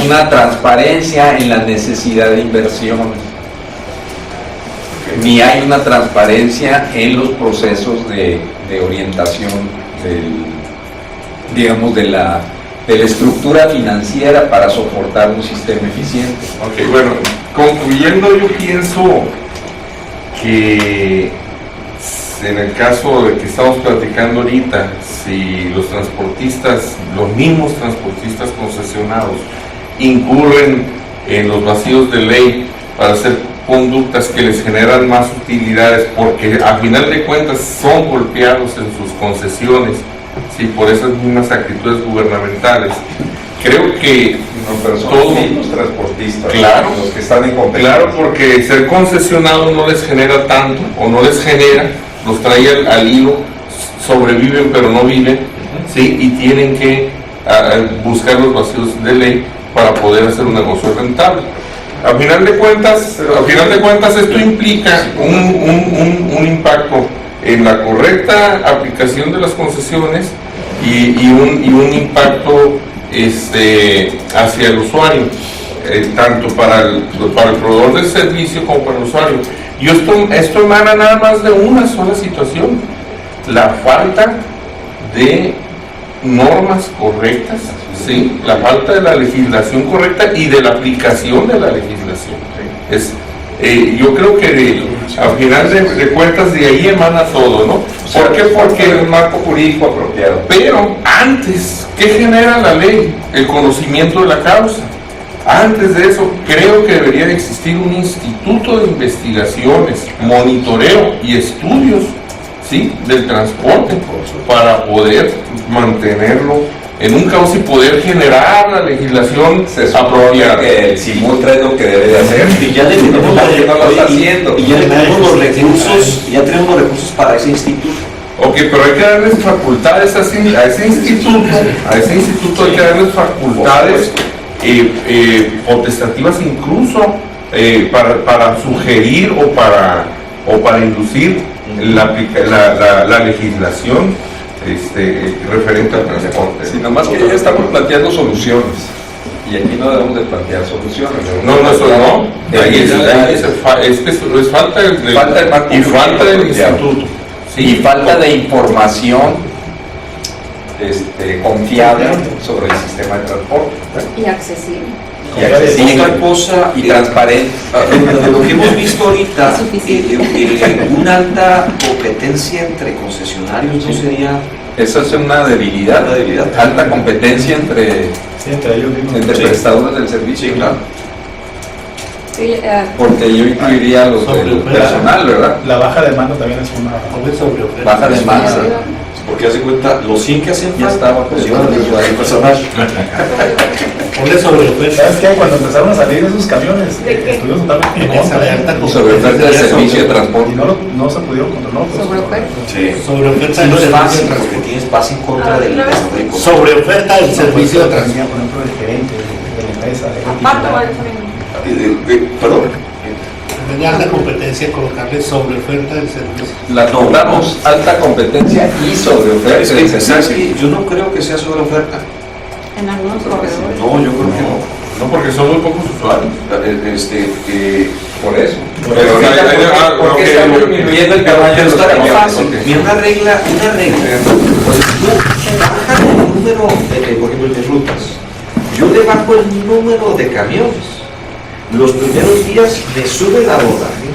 una transparencia en la necesidad de inversiones. Ni hay una transparencia en los procesos de orientación de la estructura financiera para soportar un sistema eficiente. Ok, bueno, concluyendo, yo pienso que en el caso de que estamos platicando ahorita, si los mismos transportistas concesionados incurren en los vacíos de ley para hacer conductas que les generan más utilidades, porque a final de cuentas son golpeados en sus concesiones, ¿sí? Por esas mismas actitudes gubernamentales, creo que Pero son todos los mismos transportistas, claro, los que están en competencia. claro, porque ser concesionado no les genera tanto, o no les genera, los trae al hilo, sobreviven pero no viven, ¿sí? Y tienen que buscar los vacíos de ley para poder hacer un negocio rentable. A final de cuentas esto implica un impacto en la correcta aplicación de las concesiones y un impacto hacia el usuario, tanto para el proveedor del servicio como para el usuario. Y esto emana nada más de una sola situación: la falta de normas correctas, ¿sí? La falta de la legislación correcta y de la aplicación de la legislación. Yo creo que al final de cuentas de ahí emana todo, ¿no? ¿Por qué? Porque el marco jurídico apropiado. Pero antes, ¿qué genera la ley? El conocimiento de la causa. Antes de eso, creo que debería existir un instituto de investigaciones, monitoreo y estudios, ¿sí?, del transporte, para poder mantenerlo en un caos y poder generar la legislación apropiada. Que el CIMUTRA es lo que debe de hacer. Y ya le tenemos no lo está haciendo. Y ya le tenemos los recursos para ese instituto. Ok, pero hay que darles facultades a ese instituto hay que darles facultades potestativas incluso para sugerir o para inducir la legislación referente al transporte. Si nomás que ya estamos planteando soluciones, y aquí no debemos de plantear soluciones. No, eso no. Es falta del marco y falta del instituto. Sí, y falta de información confiable sobre el sistema de transporte. Y accesible. Y accesible, otra cosa, y transparente. De lo que hemos visto ahorita, una alta competencia entre concesionarios no sería. Esa es una debilidad. Alta competencia entre ellos mismos. entre prestadores del servicio. Sí, claro. Sí, Porque yo incluiría a los del personal, ¿verdad? La baja demanda también es una Baja demanda. Porque hace cuenta, los 100 que hacen Ya falta, estaba, pues pues, llevan el personal. Ponle sobre oferta. ¿Sabes qué? Cuando empezaron a salir esos camiones, ¿De qué? estuvimos totalmente en Esa de alta contra. Sobre oferta de servicio de transporte. Y no se pudieron controlar. Sobre oferta. Sí. Sobre oferta Sí, del no es servicio fácil de porque transporte. tienes paz en contra del desarrollo. Sobre oferta del servicio de transporte. Por ejemplo, el gerente de la empresa. Aparte, va a salir. Perdón. De alta competencia, colocarle sobre oferta del servicio. La nombramos alta competencia y sobre oferta Es del que, ¿sabes servicio. qué? Yo no creo que sea sobre oferta. En algunos corredores. No, yo creo que no. No, porque son muy pocos usuarios. Por eso. Pero ¿por qué estamos disminuyendo el tamaño de Pero los está bien camiones? fácil. Mira, una regla. Pues tú bajas el número, por ejemplo, de rutas. Yo le bajo el número de camiones. Los primeros días me sube el abordaje,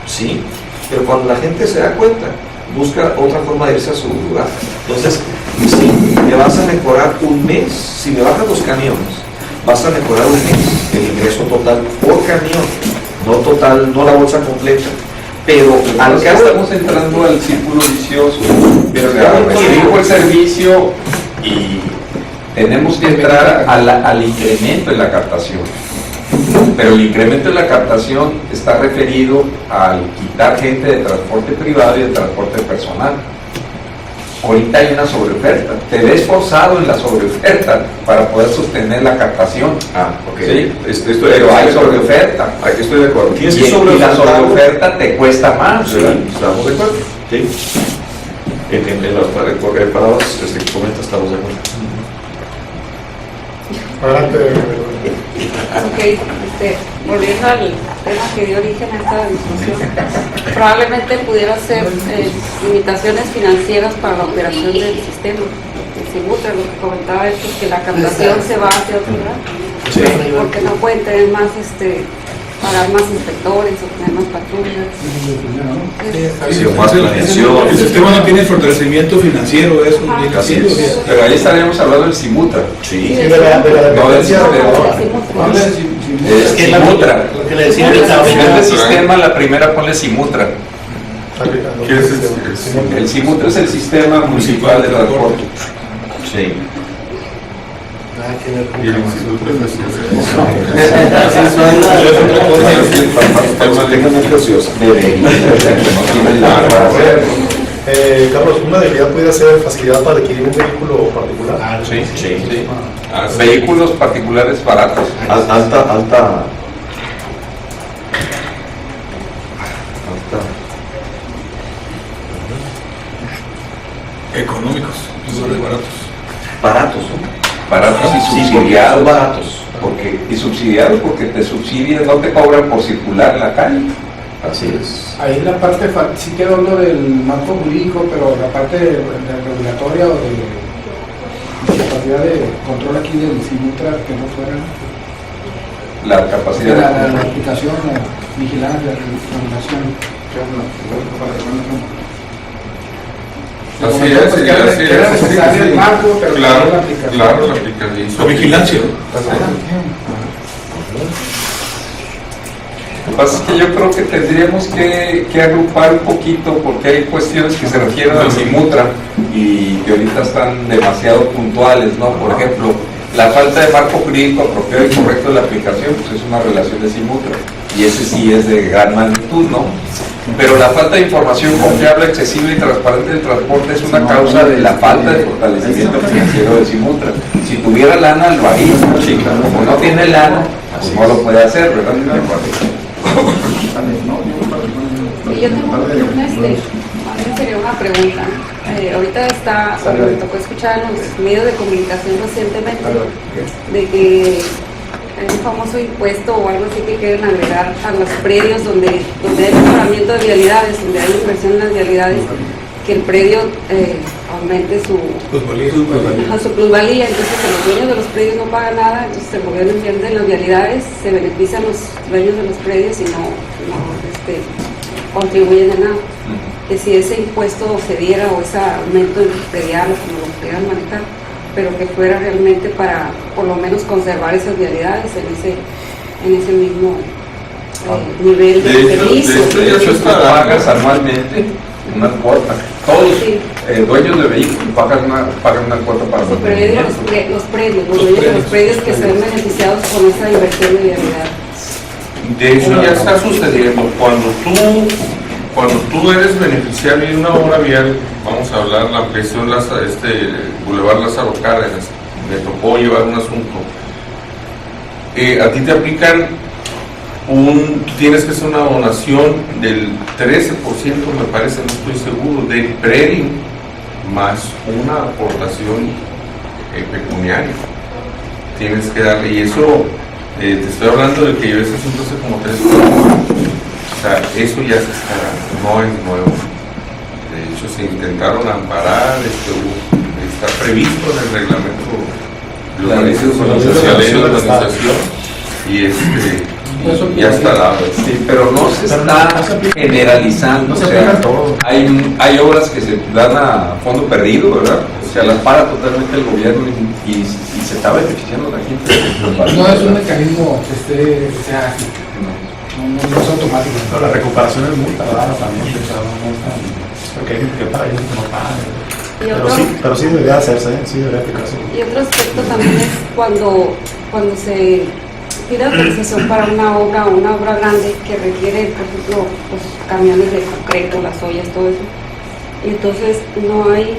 ¿sí? Pero cuando la gente se da cuenta, busca otra forma de irse a su lugar. Entonces, si le vas a un mes, si me bajas los camiones, vas a mejorar un mes el ingreso total por camión, no total, no la bolsa completa. Pero al acá estamos entrando al círculo vicioso. Pero recibo el servicio y tenemos que entrar al incremento en la captación. Pero el incremento en la captación está referido al quitar gente de transporte privado y de transporte personal. Ahorita hay una sobreoferta. Te ves forzado en la sobreoferta para poder sostener la captación. Ok. ¿Sí? Pero hay sobreoferta. Aquí estoy de acuerdo. Y la sobreoferta te cuesta más. Sí, estamos de acuerdo. Sí. En las palabras que comenta, estamos de acuerdo. Adelante. Ok, volviendo al tema que dio origen a esta discusión, probablemente pudiera ser limitaciones financieras para la operación del sistema. El CIMUTRA, lo que comentaba es que la captación se va hacia otro lado, porque no pueden tener más, pagar más inspectores o tener más patrullas. Más planeación. El sistema no tiene fortalecimiento financiero, eso. Pero ahí estaríamos hablando del CIMUTRA. Sí, de la dependencia Es que CIMUTRA. Lo que le decía En ahorita, el sistema, la primera ponle CIMUTRA. ¿Qué es el El CIMUTRA es el sistema municipal de transporte. Sí. y el Instituto de Carlos, una debilidad pudiera ser facilidad para adquirir un vehículo particular. Sí. Vehículos particulares baratos. Alta. Económicos, no de baratos. Baratos, ¿no? Baratos y subsidiados. Baratos. Y subsidiados porque te subsidian, no te cobran por circular en la calle. Así es. Ahí la parte, sí quedó lo del marco jurídico, pero la parte de regulatoria o de capacidad de control aquí del CIMUTRA, que no fuera La capacidad la aplicación, la vigilancia, la regulación. Así es, Era necesario el marco, pero claro, la aplicación. claro, la aplicación. La vigilancia. Lo que pasa es que yo creo que tendríamos que agrupar un poquito porque hay cuestiones que se refieren al CIMUTRA y que ahorita están demasiado puntuales, ¿no? Por ejemplo, la falta de marco jurídico apropiado y correcto de la aplicación pues es una relación de CIMUTRA y ese sí es de gran magnitud, ¿no? Pero la falta de información confiable, accesible y transparente del transporte es una causa de la falta de fortalecimiento financiero del CIMUTRA. Si tuviera lana lo haría, como no tiene lana, pues no lo puede hacer, ¿verdad? Y yo tengo más bien sería una pregunta. Ahorita me tocó escuchar en los medios de comunicación recientemente de que hay un famoso impuesto o algo así que quieren agregar a los predios donde hay mejoramiento de vialidades, donde hay inversión en las vialidades, que el predio aumente su plusvalía. Entonces los dueños de los predios no pagan nada, entonces el gobierno invierte en las vialidades, se benefician los dueños de los predios y no contribuyen en nada. Que si ese impuesto se diera o ese aumento predial o como lo pudieran manejar, pero que fuera realmente para por lo menos conservar esas vialidades en ese mismo nivel de servicio. De hecho, esto pagas anualmente una cuota. Todos los dueños de vehículos pagan una cuota para sí, pero yo digo los dueños de los predios que se ven beneficiados con esa inversión de vialidad. De hecho, ya está sucediendo. Cuando tú eres beneficiario de una obra vial, vamos a hablar la ampliación Boulevard Lázaro Cárdenas, me tocó llevar un asunto. A ti te aplican tienes que hacer una donación del 13%, me parece, no estoy seguro, del predio, más una aportación pecuniaria. Tienes que darle, y eso, te estoy hablando de que yo ese asunto hace como 3 años. O sea, eso ya se está dando, no es nuevo. De hecho, se intentaron amparar, está previsto en el reglamento de urbanización y ya está dado. Sí, pero no se está generalizando. O sea, hay obras que se dan a fondo perdido, ¿verdad? sea, las para totalmente el gobierno y se está beneficiando la gente. No es un mecanismo que sea así. No es automático. Pero la recuperación es muy tardada también, porque hay gente que paga y gente que no paga. Pero sí debería hacerse, sí debería aplicarse. Y otro aspecto también es cuando se pide autorización para una obra grande que requiere, por ejemplo, pues, camiones de concreto, las ollas, todo eso. Y entonces no hay,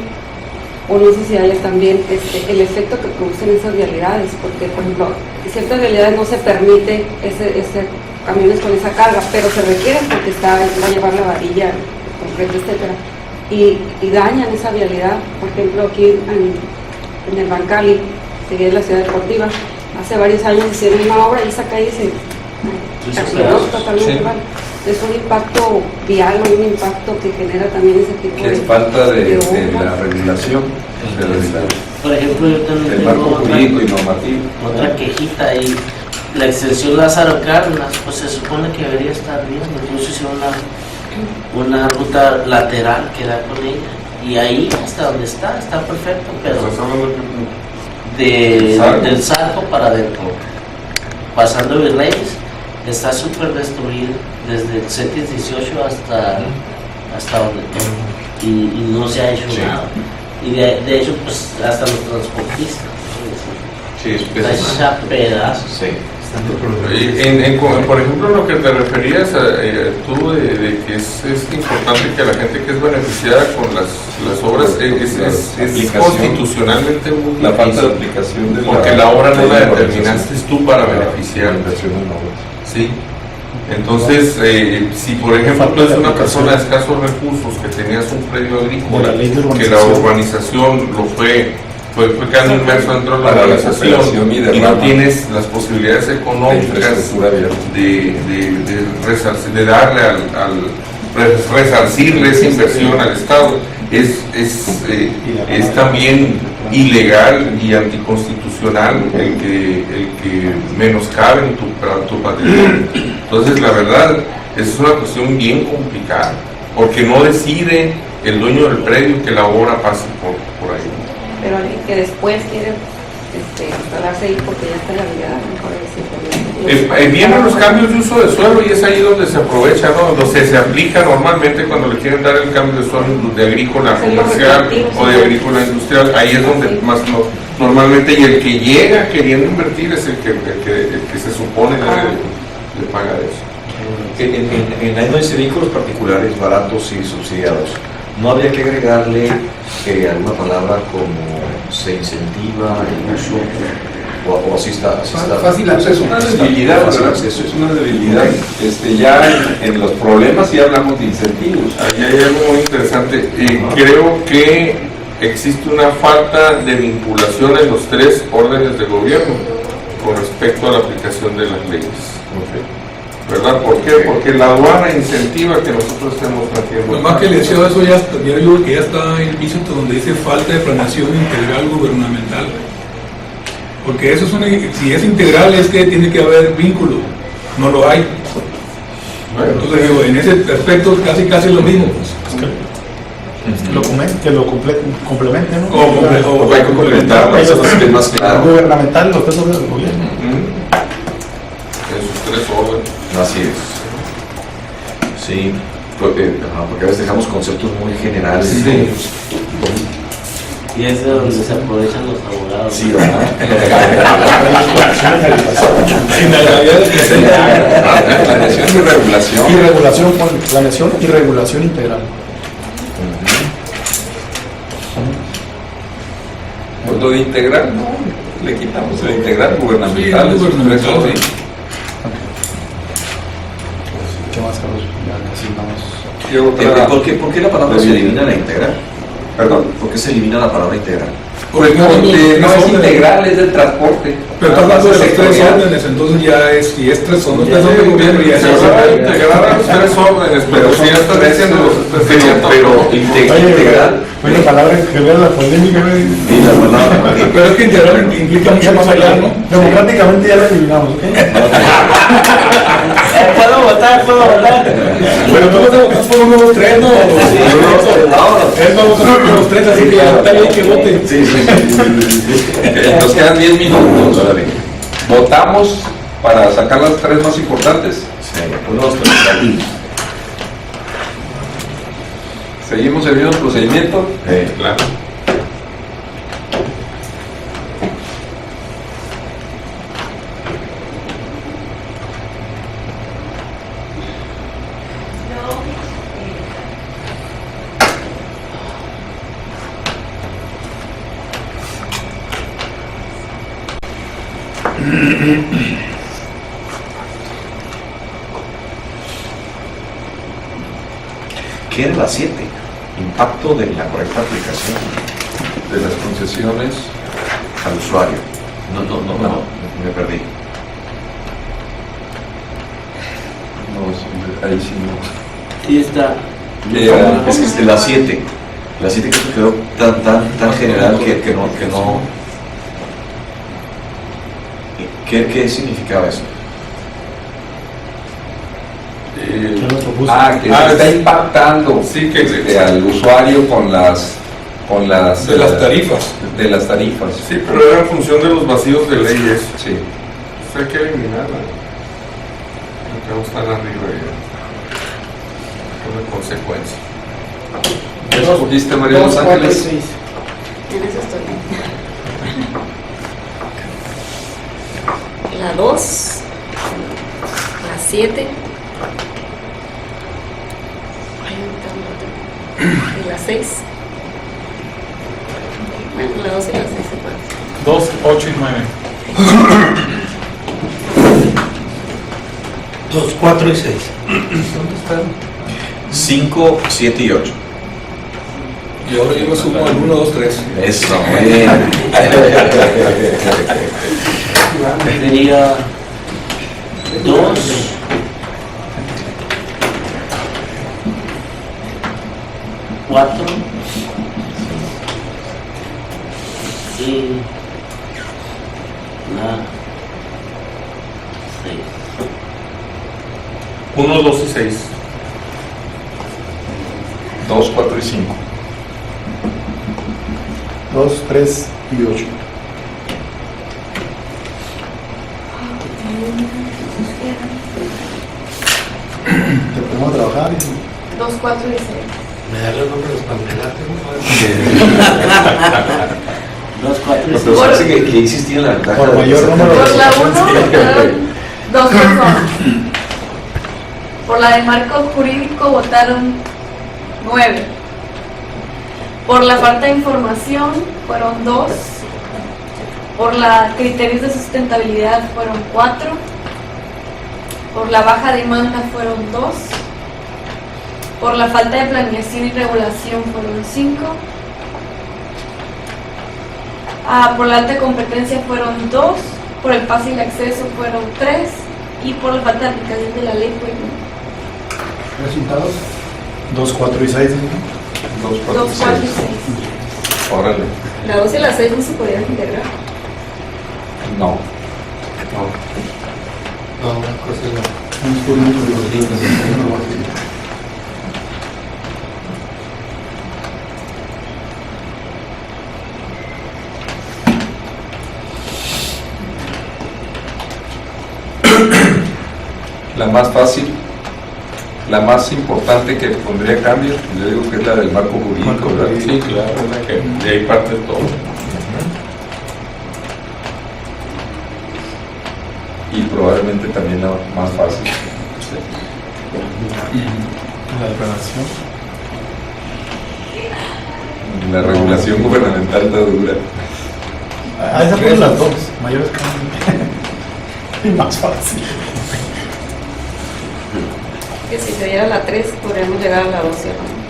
o no sé si haya también el efecto que producen esas vialidades, porque, por ejemplo, en ciertas vialidades no se permite camiones con esa carga, pero se requieren porque va a llevar la varilla, el concreto, etcétera, y dañan esa vialidad. Por ejemplo, aquí en el Bancali, que es la ciudad deportiva, hace varios años hicieron una obra y esa calle se accidentó totalmente mal. Es un impacto vial, un impacto que genera también ese tipo que de... es falta de la regulación. Por ejemplo, yo también el tengo marco jurídico y normativo. Otra quejita ahí. La extensión Lázaro Cárdenas, pues se supone que debería estar bien, incluso hicieron una ruta lateral que da con ella. Y ahí, hasta donde está perfecto, pero del Salto para adentro, pasando Virreyes, está súper destruido, desde el CETIS 18 hasta donde todo, y no se ha hecho nada. Y de hecho, pues hasta los transportistas, está hecha pedazos. Sí. Por ejemplo, lo que te referías tú de que es importante que la gente que es beneficiada con las obras es constitucionalmente muy la falta de difícil, aplicación porque la obra no la determinaste tú para beneficiar. Sí. Entonces, si por ejemplo tú eres una persona de escasos recursos que tenías un predio agrícola, que la urbanización lo fue quedando inmerso dentro de la urbanización y no tienes las posibilidades económicas de darle resarcirle esa inversión al Estado, es también ilegal y anticonstitucional el que menoscabe tu patrimonio. Entonces, la verdad, es una cuestión bien complicada, porque no decide el dueño del predio que la obra pase por ahí. Pero alguien que después quiere instalarse ahí porque ya está en la vialidad, mejor decir. Vienen los cambios de uso de suelo y es ahí donde se aprovecha, ¿no? Donde se aplica normalmente cuando le quieren dar el cambio de suelo de agrícola comercial o de agrícola industrial. Ahí es donde más normalmente, y el que llega queriendo invertir es el que se supone de pagar eso. En la de vehículos particulares baratos y subsidiados, ¿no habría que agregarle alguna palabra como se incentiva el uso? O así está. Fácil acceso. Es una debilidad, ¿verdad? Es una debilidad. Ya en los problemas sí hablamos de incentivos. Ahí hay algo muy interesante. Creo que existe una falta de vinculación en los tres órdenes de gobierno con respecto a la aplicación de las leyes. ¿Verdad? ¿Por qué? Porque la aduana incentiva que nosotros estemos haciendo. Nomás que le decía eso, ya digo que ya está implícito donde dice falta de planeación integral gubernamental. Porque eso si es integral es que tiene que haber vínculo, no lo hay. Entonces digo, en ese aspecto casi lo mismo. Que lo complemente, ¿no? O hay que complementar, eso es más claro. Gubernamental, los tres órdenes del gobierno. En sus tres órdenes. Así es. Sí, porque a veces dejamos conceptos muy generales. Sí. Y es de donde se aprovechan los abogados. Sí, ¿verdad? Planeación y regulación. Planeación y regulación integral. Pues lo de integral, no, le quitamos el integral gubernamental. Sí, gubernamental. ¿Qué más, Carlos? Ya casi vamos. ¿Por qué la palabra se elimina la integral? Perdón, ¿por qué se elimina la palabra integral? Porque no es integral, es del transporte. Pero está hablando de los tres órdenes, entonces ya es, si es tres órdenes de gobierno, ya se va a integrar a los tres órdenes, pero si ya están diciendo los pero integral, Fue la palabra que genera la polémica. Y la palabra. Pero es que integrar implica mucho más allá, ¿no? Democráticamente ya la eliminamos, ¿ok? ¿Puedo votar? Pero tú vas a votar por uno de los tres, ¿no? Él va a votar por los tres, así que ya está bien que voten. Nos quedan 10 minutos. Votamos para sacar las 3 más importantes. Sí, 1, 2, 3. Seguimos el mismo procedimiento. Claro. ¿Qué era la 7? Impacto de la correcta aplicación De las concesiones. al usuario. No, me perdí. No, ahí sí no. Sí está. Es que es de la 7. La 7 que quedó tan general que no. ¿Qué significaba eso? Que está impactando Sí, que al usuario con las de las tarifas. De las tarifas. Sí, pero era en función de los vacíos de ley eso. Sí. Hay que eliminarla. No quedamos tan arriba ya. Una consecuencia. ¿Eso escogiste, María de Los 2, 4 y Ángeles? 6. En eso estoy. La 2, la 7, y la 6. Bueno, la 2 y la 6 se puede. 2, 8 y 9. 2, 4 y 6. ¿Dónde están? 5, 7 y 8. Y ahora yo me sumo al 1, 2, 3. Eso, bien. Sería 2, 4 y la 6. 1, 2 y 6. 2, 4 y 5. 2, 3 y 8. Te podemos trabajar y 2, 4 y 6. ¿Me da los nombres de los panelates? 2, 4 y Pero 6. parece que insistía en la ventaja. por mayor número de Por la 1 votaciones. votaron 2 personas. Por la de marco jurídico votaron 9. Por la falta de información fueron 2. Por la criterios de sustentabilidad fueron 4. Por la baja demanda fueron 2. Por la falta de planeación y regulación fueron 5. Por la alta competencia fueron 2. Por el fácil acceso fueron 3. Y por la falta de aplicación de la ley fueron ¿Resultados? 2, 4 y 6. 2, 4 2, y 4 y 6. 6. Órale. La 2 y la 6 no se podían integrar. No. No, una cosa es La más fácil, la más importante que pondría cambio, yo digo que es la del marco jurídico, ¿verdad? Sí, claro, es la que de ahí parte todo. Y probablemente también la más fácil. La declaración. La regulación gubernamental está dura. Esa fueron las dos. Mayores cambios. Y más fácil. Que si se diera la 3, podríamos llegar a la 2 y a la 1.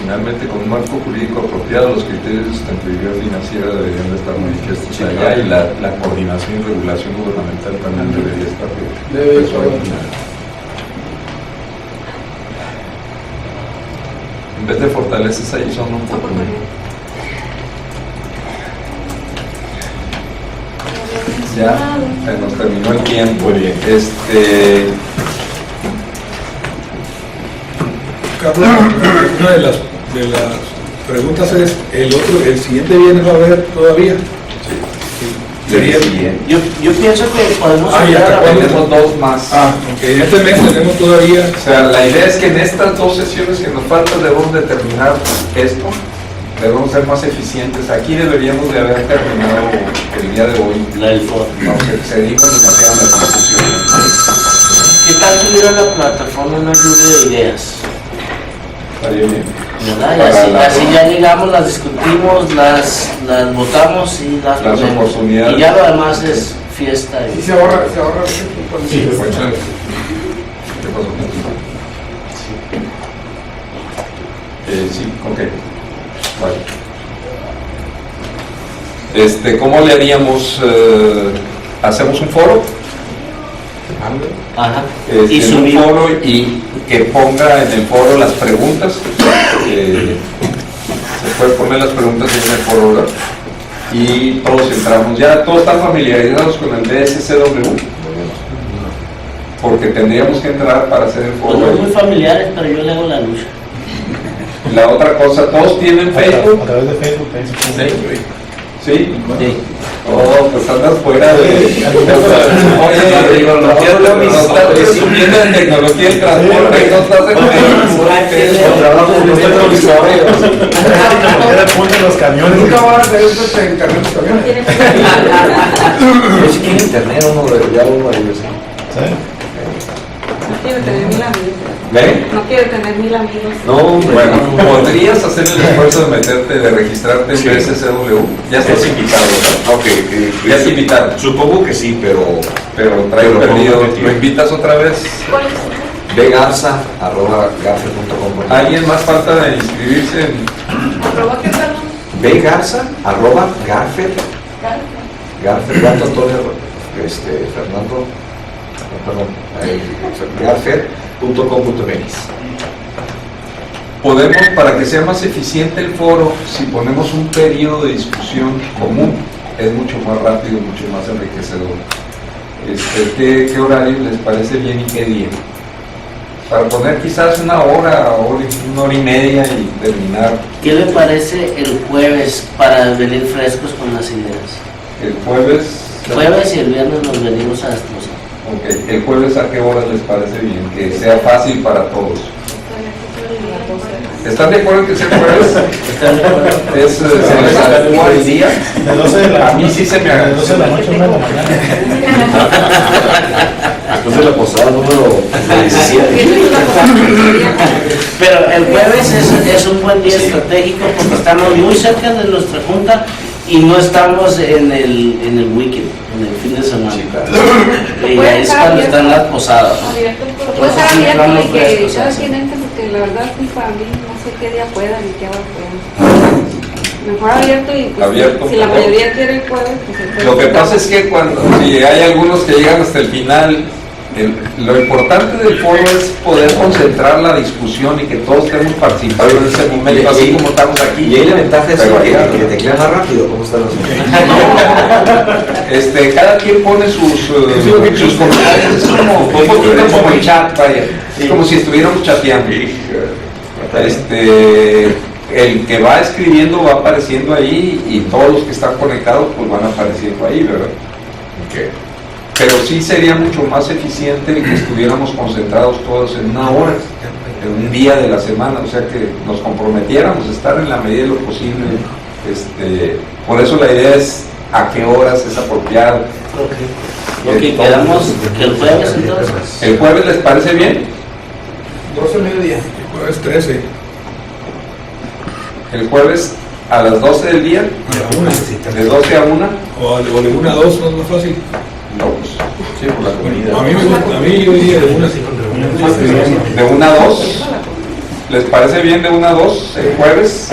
Finalmente, con un marco jurídico apropiado, los criterios de sustentabilidad financiera deberían de estar manifiestos allá y la coordinación y regulación gubernamental también debería estar Debe resuelta. En vez de fortalezas ahí son oportunidades. Ya, se nos terminó el tiempo. Bien. Carlos, una de las preguntas es, el siguiente viernes va a haber todavía. Sería Yo pienso que podemos ya tenemos dos más. Ok, este mes tenemos todavía. O sea, la idea es que en estas dos sesiones que nos faltan debemos de terminar esto, debemos ser más eficientes. Aquí deberíamos de haber terminado el día de hoy. La del foro. No, se dijo y nos quedan las conclusiones. ¿Qué tal subir a la plataforma una lluvia de ideas? Estaría bien. ¿Verdad? Y así ya llegamos, las discutimos, las votamos y las ponemos. Oportunidades. Y ya lo demás es fiesta. Y se ahorra ese Sí, tiempo. Sí, ok. Vale. ¿Cómo le haríamos? ¿Hacemos un foro? Ajá. Y subir un foro y que ponga en el foro las preguntas. Se puede poner las preguntas en el foro, ¿verdad? Y todos entramos. Ya todos están familiarizados con el DSCW. Porque tendríamos que entrar para hacer el foro. Pues no muy familiares, pero yo le hago la lucha. La otra cosa, todos tienen Facebook. A través de Facebook. ¿Sí? Sí. Oh, pues andas fuera de... Oye, digo, no quiero visitar, subiendo en tecnología y transporte, no estás en los camiones. Nunca van a tener internet en los camiones. Si quiere internet, ya uno de ellos. No quiero tener 1000 amigos. ¿Ve? No quiero tener 1000 amigos. No, hombre. Bueno, podrías hacer el esfuerzo de meterte, de registrarte en BSCW. Ya estás invitado, ¿verdad? Ok, Ya te invitaron. supongo que sí, pero Trae perdido. ¿Lo invitas otra vez? ¿Cuál es? bgarza@garza.com. ¿Alguien más falta de inscribirse en ¿Arroba qué, perdón? bgarza@garfer, Gato Antonio, Fernando, perdón, garfer.com.mx. Podemos, para que sea más eficiente el foro, si ponemos un periodo de discusión común, es mucho más rápido, mucho más enriquecedor. ¿Qué horario les parece bien y qué día? Para poner quizás una hora y media y terminar. ¿Qué le parece el jueves para venir frescos con las ideas? El jueves. Jueves y el viernes nos venimos a destrozar. Ok, el jueves a qué horas les parece bien, que sea fácil para todos. ¿Están de acuerdo en que sea jueves? ¿Se les adecua el día? De 12 de la A mí sí se me de 12 de la noche a 1 de la mañana. Después de la posada número 17. Pero el jueves es un buen día estratégico porque estamos muy cerca de nuestra junta y no estamos en el weekend, en el fin de semana. Y ahí es cuando están las posadas. Puede estar abierto y que cada quien entre, porque la verdad es para mí no sé qué día puedan y qué hora puedan. Mejor abierto y pues, Abierto, si la mejor. mayoría quiere el jueves, pues el jueves. Lo que pasa es que si hay algunos que llegan hasta el final, lo importante del foro es poder concentrar la discusión y que todos estemos participando en ese momento, así como estamos aquí. Y ahí la ventaja es Pero que te clean más rápido. ¿Cómo están los cada quien pone sus comentarios, es como un poquito como el chat, vaya, es como si estuviéramos chateando. El que va escribiendo va apareciendo ahí y todos los que están conectados pues van apareciendo ahí, ¿verdad? Okay. Pero sí sería mucho más eficiente el que estuviéramos concentrados todos en una hora, en un día de la semana, o sea que nos comprometiéramos a estar en la medida de lo posible. Por eso la idea es a qué horas es apropiado. Ok, quedamos que el jueves entonces. ¿El jueves les parece bien? 12 mediodía. El jueves 13. El jueves a las 12 del día, de 12 a 1. O de 1 a 2, ¿no es más fácil? No, pues, Sí, por la comunidad. A mí me gusta, a mí yo diría de 1 a de 1 a 2. ¿Les parece bien de 1 a 2 el jueves?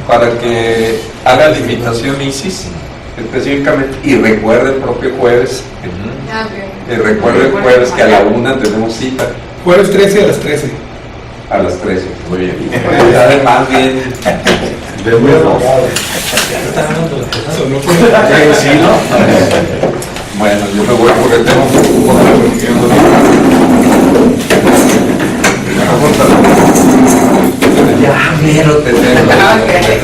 Para que haga la invitación ISIS específicamente y recuerde el propio jueves. Y recuerde el jueves que a la 1 tenemos cita. Jueves 13 a las 13. A las 13. Muy bien. Además, bien. De muy abogado. Sí, ¿no? Bueno, yo me voy porque tengo otra reunión. Ya, mero te tengo.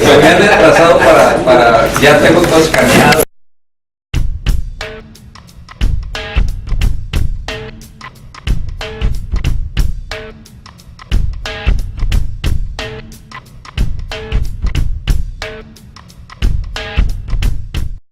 Me habían retrasado para. Ya tengo todo escaneado.